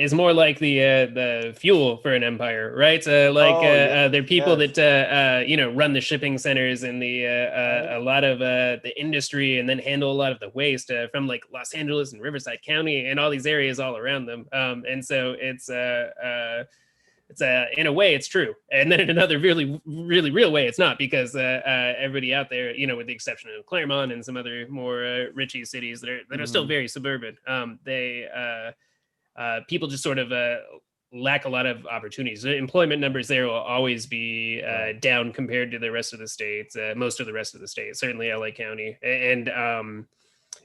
is more like the fuel for an empire, right? They're people that run the shipping centers and a lot of the industry, and then handle a lot of the waste from like Los Angeles and Riverside County and all these areas all around them. And so it's in a way it's true, and then in another really really real way it's not, because everybody out there, with the exception of Claremont and some other more richy cities that are still very suburban, people just sort of lack a lot of opportunities. The employment numbers there will always be down compared to the rest of the states, most of the rest of the states, certainly LA County, and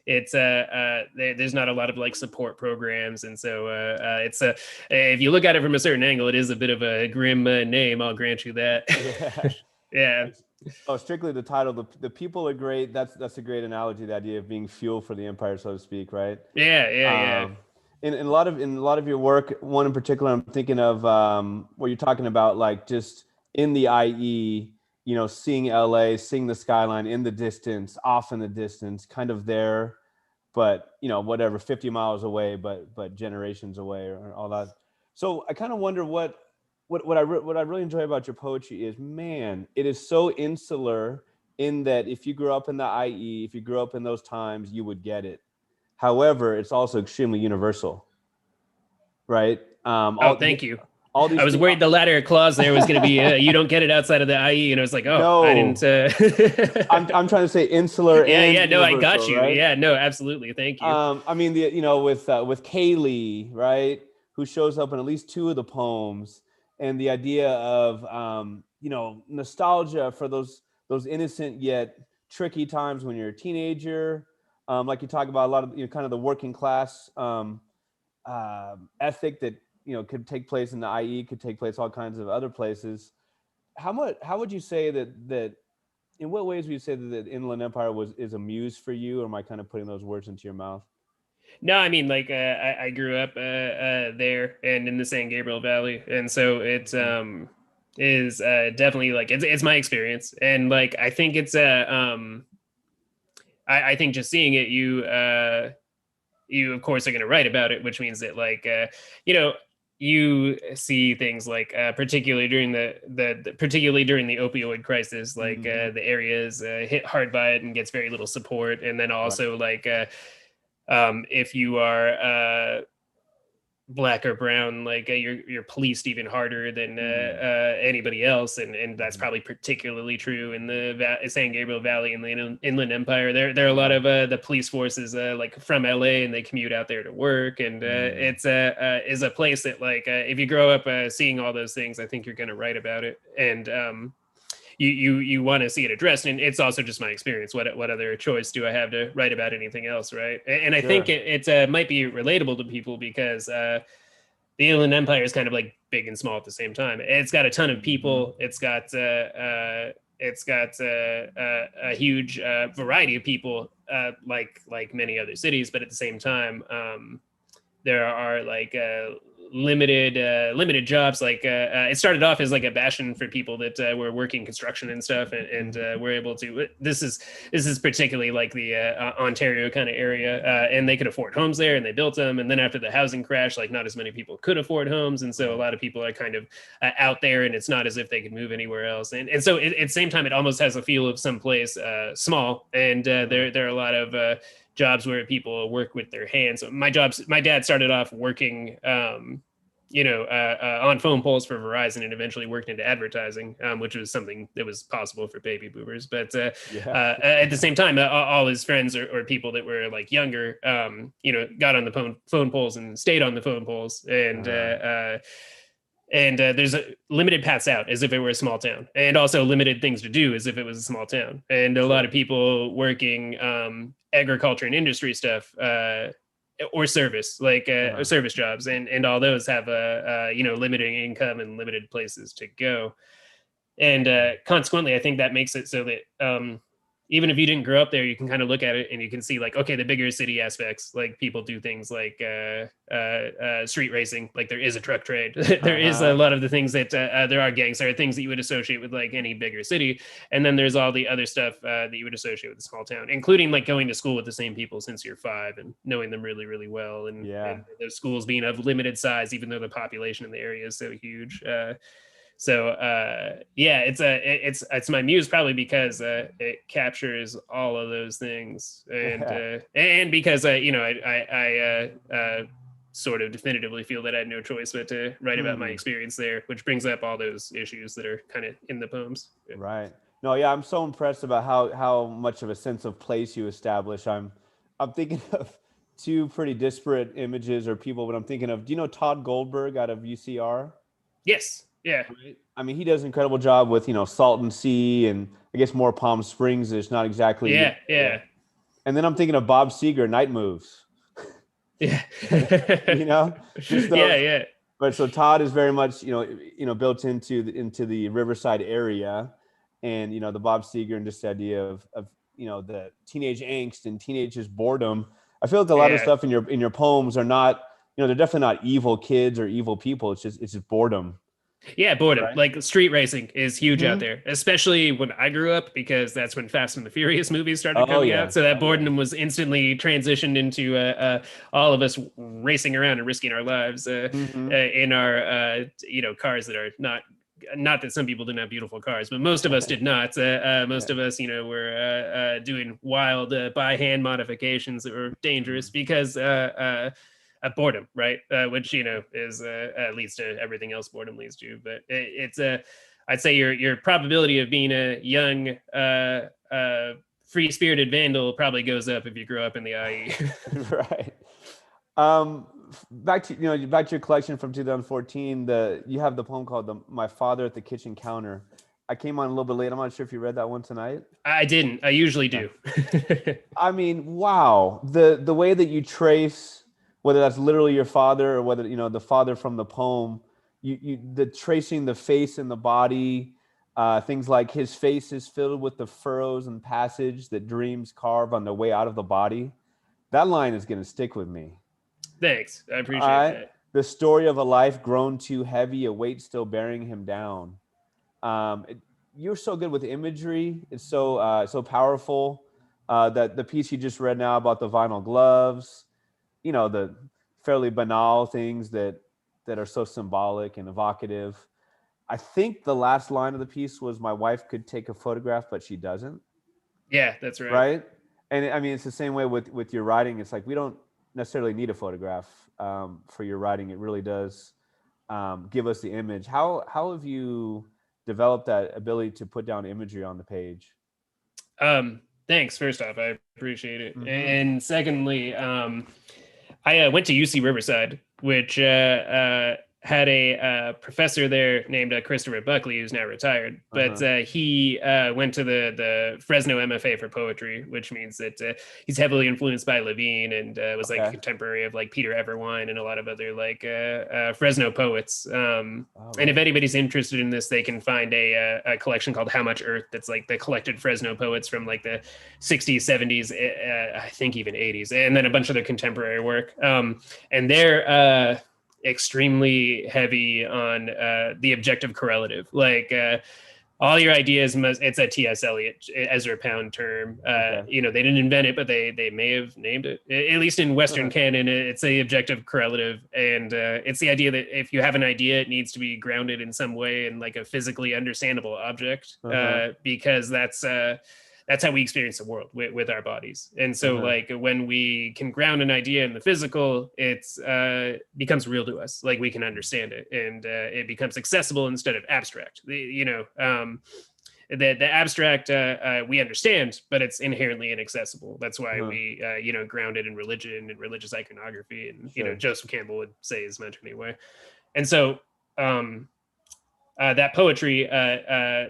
it's there's not a lot of like support programs, and so it's if you look at it from a certain angle, it is a bit of a grim name, I'll grant you that. Yeah. Oh, strictly the title. The people are great. That's a great analogy, the idea of being fuel for the empire, so to speak, right? Yeah. In a lot of your work, one in particular I'm thinking of, where you're talking about like just in the IE seeing LA, seeing the skyline in the distance, off in the distance, kind of there, but whatever, 50 miles away, but generations away, or all that. So I kind of wonder what I really enjoy about your poetry is, man, it is so insular in that if you grew up in the IE, if you grew up in those times, you would get it. However, it's also extremely universal, right? Thank you. All these I was worried the latter clause there was going to be you don't get it outside of the IE, and I was like, oh, no. I didn't. I'm trying to say insular. Yeah, no, I got you. Right? Yeah, no, absolutely, thank you. I mean, with Kaylee, right, who shows up in at least 2 of the poems, and the idea of nostalgia for those innocent yet tricky times when you're a teenager, like you talk about a lot of kind of the working class ethic that could take place in the IE, could take place all kinds of other places. How would you say that in what ways would you say that Inland Empire is a muse for you, or am I kind of putting those words into your mouth? No, I mean, like I grew up there and in the San Gabriel Valley, and so it is definitely like it's my experience, and like I think it's I think just seeing it, you of course are going to write about it, which means that like you see things like particularly during the opioid crisis, like the area is hit hard by it and gets very little support, and then also like if you are Black or brown, like you're policed even harder than anybody else, and that's probably particularly true in the San Gabriel Valley and the Inland Empire. There are a lot of the police forces like from LA, and they commute out there to work, and it's is a place that like if you grow up seeing all those things, I think you're going to write about it, and you want to see it addressed. And it's also just my experience. What other choice do I have to write about anything else, right? And I think it might be relatable to people because the Inland Empire is kind of like big and small at the same time. It's got a ton of people. It's got a huge variety of people, like many other cities. But at the same time, there are like limited jobs. Like it started off as like a bastion for people that were working construction and stuff, and were able to. This is particularly like the Ontario kind of area, and they could afford homes there, and they built them. And then after the housing crash, like not as many people could afford homes, and so a lot of people are kind of out there, and it's not as if they could move anywhere else. And so at the same time, it almost has a feel of someplace small, and there are a lot of jobs where people work with their hands. My dad started off working, on phone poles for Verizon, and eventually worked into advertising, which was something that was possible for baby boomers. But at the same time, all his friends or people that were like younger, got on the phone poles and stayed on the phone poles. And there's limited paths out as if it were a small town, and also limited things to do as if it was a small town. And a lot of people working agriculture and industry stuff, or service, like service jobs, and all those have limited income and limited places to go. And consequently, I think that makes it so that even if you didn't grow up there, you can kind of look at it and you can see like, okay, the bigger city aspects, like people do things like street racing, like there is a truck trade. There is a lot of the things that there are gangs, there are things that you would associate with like any bigger city. And then there's all the other stuff that you would associate with a small town, including like going to school with the same people since you're 5 and knowing them really, really well. And those schools being of limited size, even though the population in the area is so huge. It's my muse, probably because it captures all of those things, and because I sort of definitively feel that I had no choice but to write about my experience there, which brings up all those issues that are kind of in the poems. Right. No, yeah, I'm so impressed about how much of a sense of place you establish. I'm thinking of 2 pretty disparate images or people, but I'm thinking of, do you know Todd Goldberg out of UCR? Yes. Yeah. Right? I mean, he does an incredible job with, Salton Sea, and I guess more Palm Springs is not exactly. Yeah. And then I'm thinking of Bob Seger, Night Moves. Yeah. Just those, But so Todd is very much, built into the Riverside area, and, the Bob Seger and just the idea of the teenage angst and teenagers' boredom. I feel like a lot of stuff in your poems are not, they're definitely not evil kids or evil people. It's just boredom. Yeah, boredom. Right. Like street racing is huge out Mhm. there, especially when I grew up, because that's when Fast and the Furious movies started Oh coming yeah. out. So that Oh, yeah. boredom was instantly transitioned into all of us racing around and risking our lives in our cars that are not that some people didn't have beautiful cars, but most of us did not. Most of us, were doing wild by hand modifications that were dangerous because boredom, right? Which is leads to everything else boredom leads to. But it's I'd say your probability of being a young free-spirited vandal probably goes up if you grow up in the IE. Right. Back to your collection from 2014. You have the poem called "My Father at the Kitchen Counter." I came on a little bit late. I'm not sure if you read that one tonight. I didn't. I usually do. I mean, wow, the way that you trace, whether that's literally your father or whether the father from the poem, the tracing the face and the body, things like his face is filled with the furrows and passage that dreams carve on the way out of the body. That line is going to stick with me. Thanks. I appreciate that. The story of a life grown too heavy, a weight still bearing him down. You're so good with imagery. It's so powerful. That the piece you just read now about the vinyl gloves, the fairly banal things that are so symbolic and evocative. I think the last line of the piece was, "My wife could take a photograph, but she doesn't." Yeah, that's right. Right. And I mean, it's the same way with your writing. It's like, we don't necessarily need a photograph for your writing. It really does give us the image. How have you developed that ability to put down imagery on the page? Thanks. First off, I appreciate it. Mhm. And secondly, I went to UC Riverside, which had a professor there named Christopher Buckley, who's now retired. But he went to the Fresno MFA for poetry, which means that he's heavily influenced by Levine and was like a contemporary of like Peter Everwine and a lot of other like Fresno poets. And if anybody's interested in this, they can find a collection called How Much Earth that's like the collected Fresno poets from like the 60s, 70s, I think even 80s, and then a bunch of their contemporary work. And they're extremely heavy on the objective correlative. Like all your ideas it's a T.S. Eliot, Ezra Pound term. They didn't invent it, but they may have named it. At least in Western canon, it's the objective correlative. And it's the idea that if you have an idea, it needs to be grounded in some way in like a physically understandable object, because that's how we experience the world with our bodies. And so like when we can ground an idea in the physical, it's becomes real to us. Like we can understand it, and it becomes accessible instead of abstract. The abstract we understand, but it's inherently inaccessible. That's why we ground it in religion and religious iconography, and Joseph Campbell would say as much anyway. And so that poetry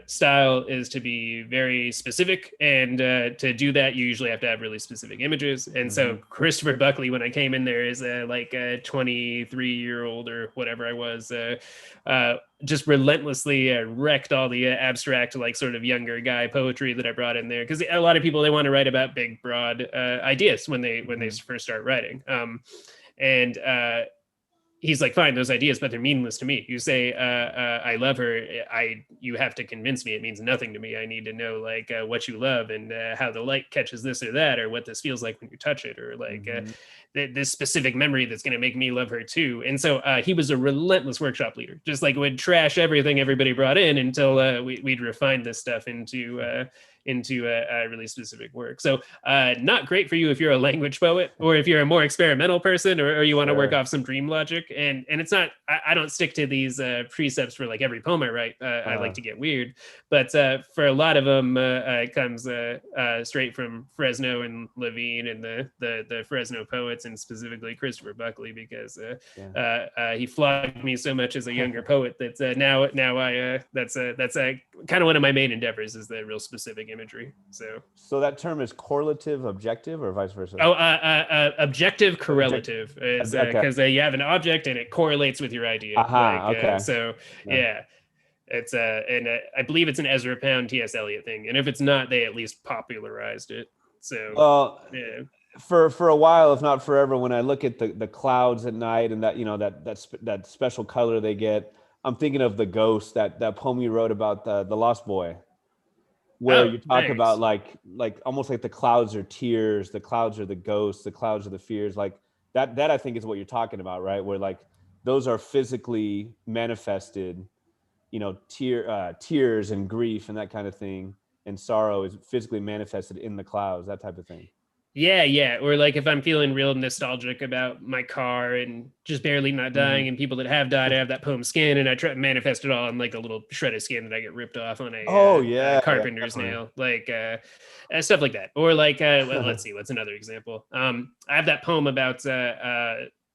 style is to be very specific, and to do that you usually have to have really specific images. And so Christopher Buckley, when I came in there as like a 23-year-old or whatever I was, just relentlessly wrecked all the abstract, like sort of younger guy poetry that I brought in there, because a lot of people, they want to write about big broad ideas when they first start writing, and he's like, fine, those ideas, but they're meaningless to me. You say, I love her. You have to convince me. It means nothing to me. I need to know like what you love and how the light catches this or that, or what this feels like when you touch it, or like this specific memory that's going to make me love her too. And so he was a relentless workshop leader, just like would trash everything everybody brought in until we'd refine this stuff into a really specific work. So not great for you if you're a language poet, or if you're a more experimental person, or you want to work off some dream logic. And it's not, I don't stick to these precepts for like every poem I write. I like to get weird, but for a lot of them, it comes straight from Fresno and Levine and the Fresno poets, and specifically Christopher Buckley, because he flogged me so much as a younger poet that now I that's kind of one of my main endeavors, is the real specific imagery. So that term is correlative objective, or vice versa? Objective correlative is because you have an object and it correlates with your idea. It's and I believe it's an Ezra Pound T.S. Eliot thing, and if it's not, they at least popularized it. So for a while, if not forever, when I look at the clouds at night and that that special color they get, I'm thinking of The Ghost, that poem you wrote about the lost boy, where you talk about like almost like the clouds are tears, the clouds are the ghosts, the clouds are the fears, like that I think is what you're talking about, right? Where like those are physically manifested, you know, tears and grief and that kind of thing, and sorrow is physically manifested in the clouds, that type of thing. Yeah. Or like if I'm feeling real nostalgic about my car and just barely not dying and people that have died, I have that poem Skin, and I try to manifest it all in like a little shred of skin that I get ripped off on a carpenter's nail, like stuff like that. Or like, let's see, what's another example? I have that poem about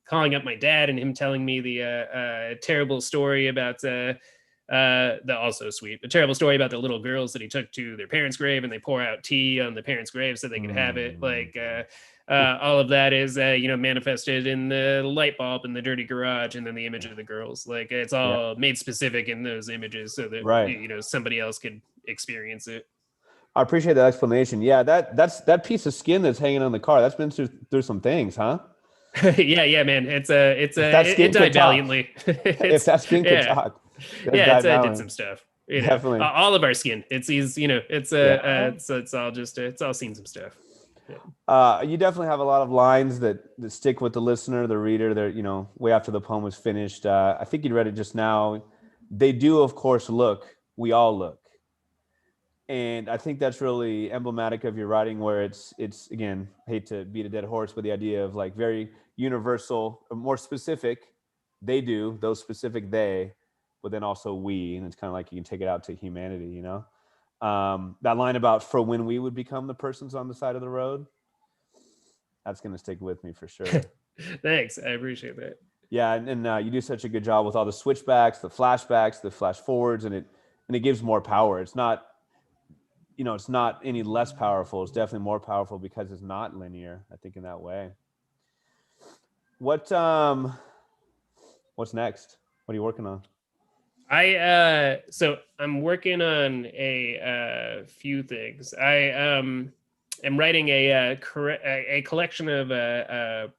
calling up my dad and him telling me the terrible story about a terrible story about the little girls that he took to their parents' grave, and they pour out tea on the parents' grave so they could have it. Like all of that is manifested in the light bulb in the dirty garage, and then the image of the girls. Like it's all made specific in those images so that somebody else could experience it. I appreciate that explanation. Yeah, that piece of skin that's hanging on the car, that's been through some things, huh? yeah, man. It died valiantly. If that skin could talk. It did some stuff. Definitely. All of our skin. It's all seen some stuff. Yeah. You definitely have a lot of lines that stick with the listener, the reader. They're way after the poem was finished. I think you read it just now. They do, of course, look. We all look. And I think that's really emblematic of your writing, where it's again, hate to beat a dead horse, but the idea of like very universal, more specific. They do, those specific they, but then also we, and it's kind of like you can take it out to humanity, that line about for when we would become the persons on the side of the road, that's going to stick with me for sure. Thanks. I appreciate that. Yeah. And you do such a good job with all the switchbacks, the flashbacks, the flash forwards, and it gives more power. It's not, it's not any less powerful. It's definitely more powerful because it's not linear, I think, in that way. What's next? What are you working on? So I'm working on a few things. I am writing a collection of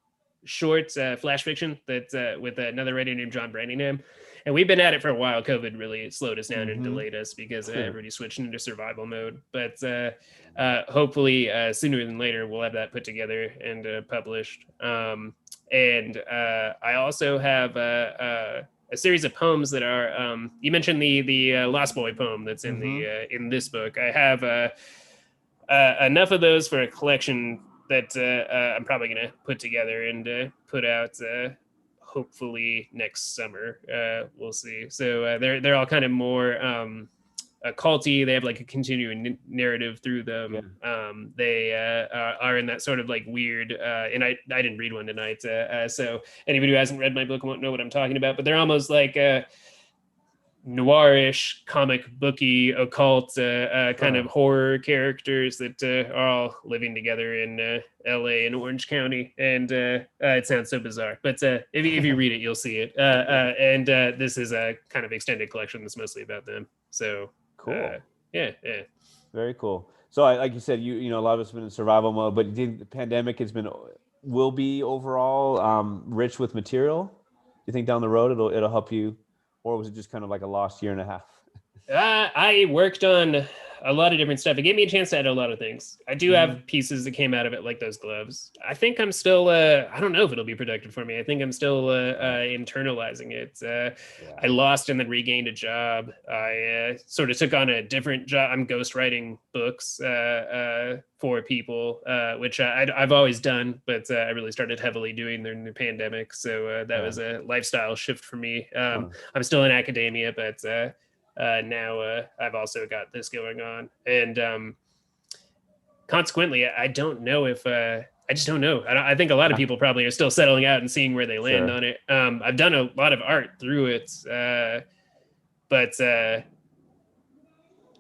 short flash fiction that's with another writer named John Brandingham. And we've been at it for a while. COVID really slowed us down and delayed us because everybody switched into survival mode. But hopefully sooner than later, we'll have that put together and published. And I also have a series of poems that are, you mentioned the Lost Boy poem that's in in this book. I have enough of those for a collection that I'm probably going to put together and put out hopefully next summer. We'll see. So they're all kind of more culty. They have like a continuing narrative through them. Yeah. They are in that sort of like weird, and I didn't read one tonight. So anybody who hasn't read my book won't know what I'm talking about, but they're almost like noirish, comic booky, occult kind of horror characters that are all living together in LA and Orange County, and it sounds so bizarre, but if you read it, you'll see it. And this is a kind of extended collection that's mostly about them. So cool. Yeah. Very cool. So like you said, you a lot of us have been in survival mode, but the pandemic will be overall rich with material. You think down the road it'll help you? Or was it just kind of like a lost year and a half? I worked on a lot of different stuff. It gave me a chance to edit a lot of things. I do have pieces that came out of it, like those gloves. I think I'm still, I don't know if it'll be productive for me. I think I'm still internalizing it. I lost and then regained a job. I sort of took on a different job. I'm ghostwriting books for people, which I've always done, but I really started heavily doing during the pandemic. So that was a lifestyle shift for me. I'm still in academia, but now I've also got this going on, and consequently, I don't know if I just don't know. I think a lot of people probably are still settling out and seeing where they land on it. I've done a lot of art through it, but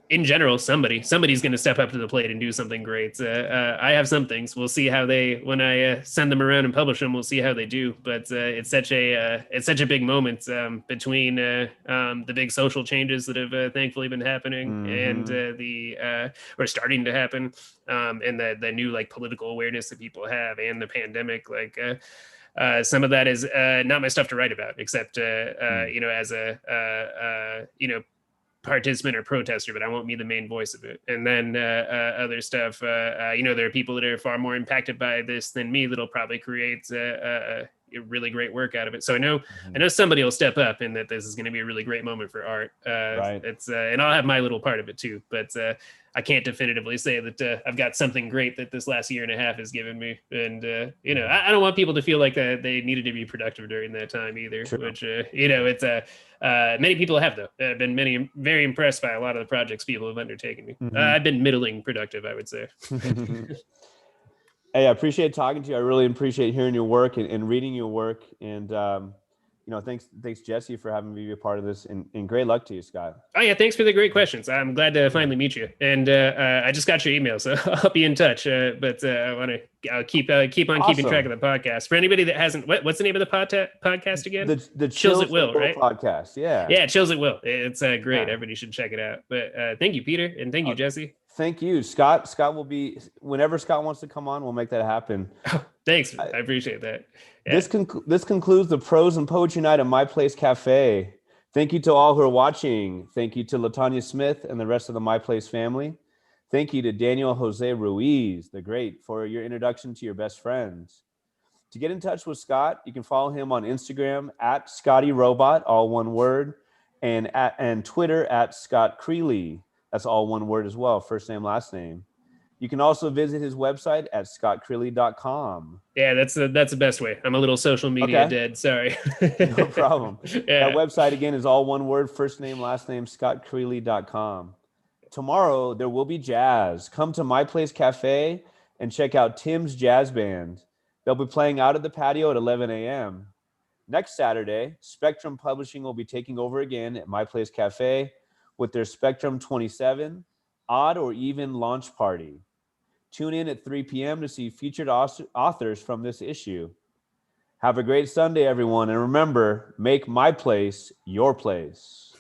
in general, somebody's going to step up to the plate and do something great. I have some things. We'll see how when I send them around and publish them, we'll see how they do. But it's such a big moment between the big social changes that have thankfully been happening and or starting to happen, and the new like political awareness that people have, and the pandemic. Like some of that is not my stuff to write about, except as a participant or protester, but I won't be the main voice of it. And then other stuff, there are people that are far more impacted by this than me that'll probably create a really great work out of it. So I know somebody will step up, and that this is going to be a really great moment for art. Right. It's and I'll have my little part of it too, but I can't definitively say that I've got something great that this last year and a half has given me. And I don't want people to feel like they needed to be productive during that time either. True. Which it's many people have, though. I've been very impressed by a lot of the projects people have undertaken me. I've been middling productive, I would say. Hey, I appreciate talking to you. I really appreciate hearing your work and reading your work. And thanks Jesse for having me be a part of this. And great luck to you, Scott. Oh yeah, thanks for the great questions. I'm glad to finally meet you. And I just got your email, so I'll be in touch. But I'll keep on keeping track of the podcast. For anybody that hasn't, what's the name of the podcast again? The Chills at Will, right? Podcast. Yeah. Yeah, Chills at Will. It's great. Yeah. Everybody should check it out. But thank you, Peter, and thank you, Jesse. Thank you, Scott. Scott will be, whenever Scott wants to come on, we'll make that happen. Thanks. I appreciate that. Yeah. This concludes the Prose and Poetry Night at My Place Cafe. Thank you to all who are watching. Thank you to LaTanya Smith and the rest of the My Place family. Thank you to Daniel Jose Ruiz, the great, for your introduction to your best friends. To get in touch with Scott, you can follow him on Instagram at ScottyRobot, all one word, and Twitter at Scott Creley. That's all one word as well, first name, last name. You can also visit his website at scottcreley.com. Yeah, that's the best way. I'm a little social media dead. Sorry. No problem. Yeah. That website, again, is all one word, first name, last name, scottcreley.com. Tomorrow, there will be jazz. Come to My Place Cafe and check out Tim's Jazz Band. They'll be playing out at the patio at 11 a.m. Next Saturday, Spectrum Publishing will be taking over again at My Place Cafe with their Spectrum 27 odd or even launch party. Tune in at 3 p.m. to see featured authors from this issue. Have a great Sunday, everyone. And remember, make My Place your place.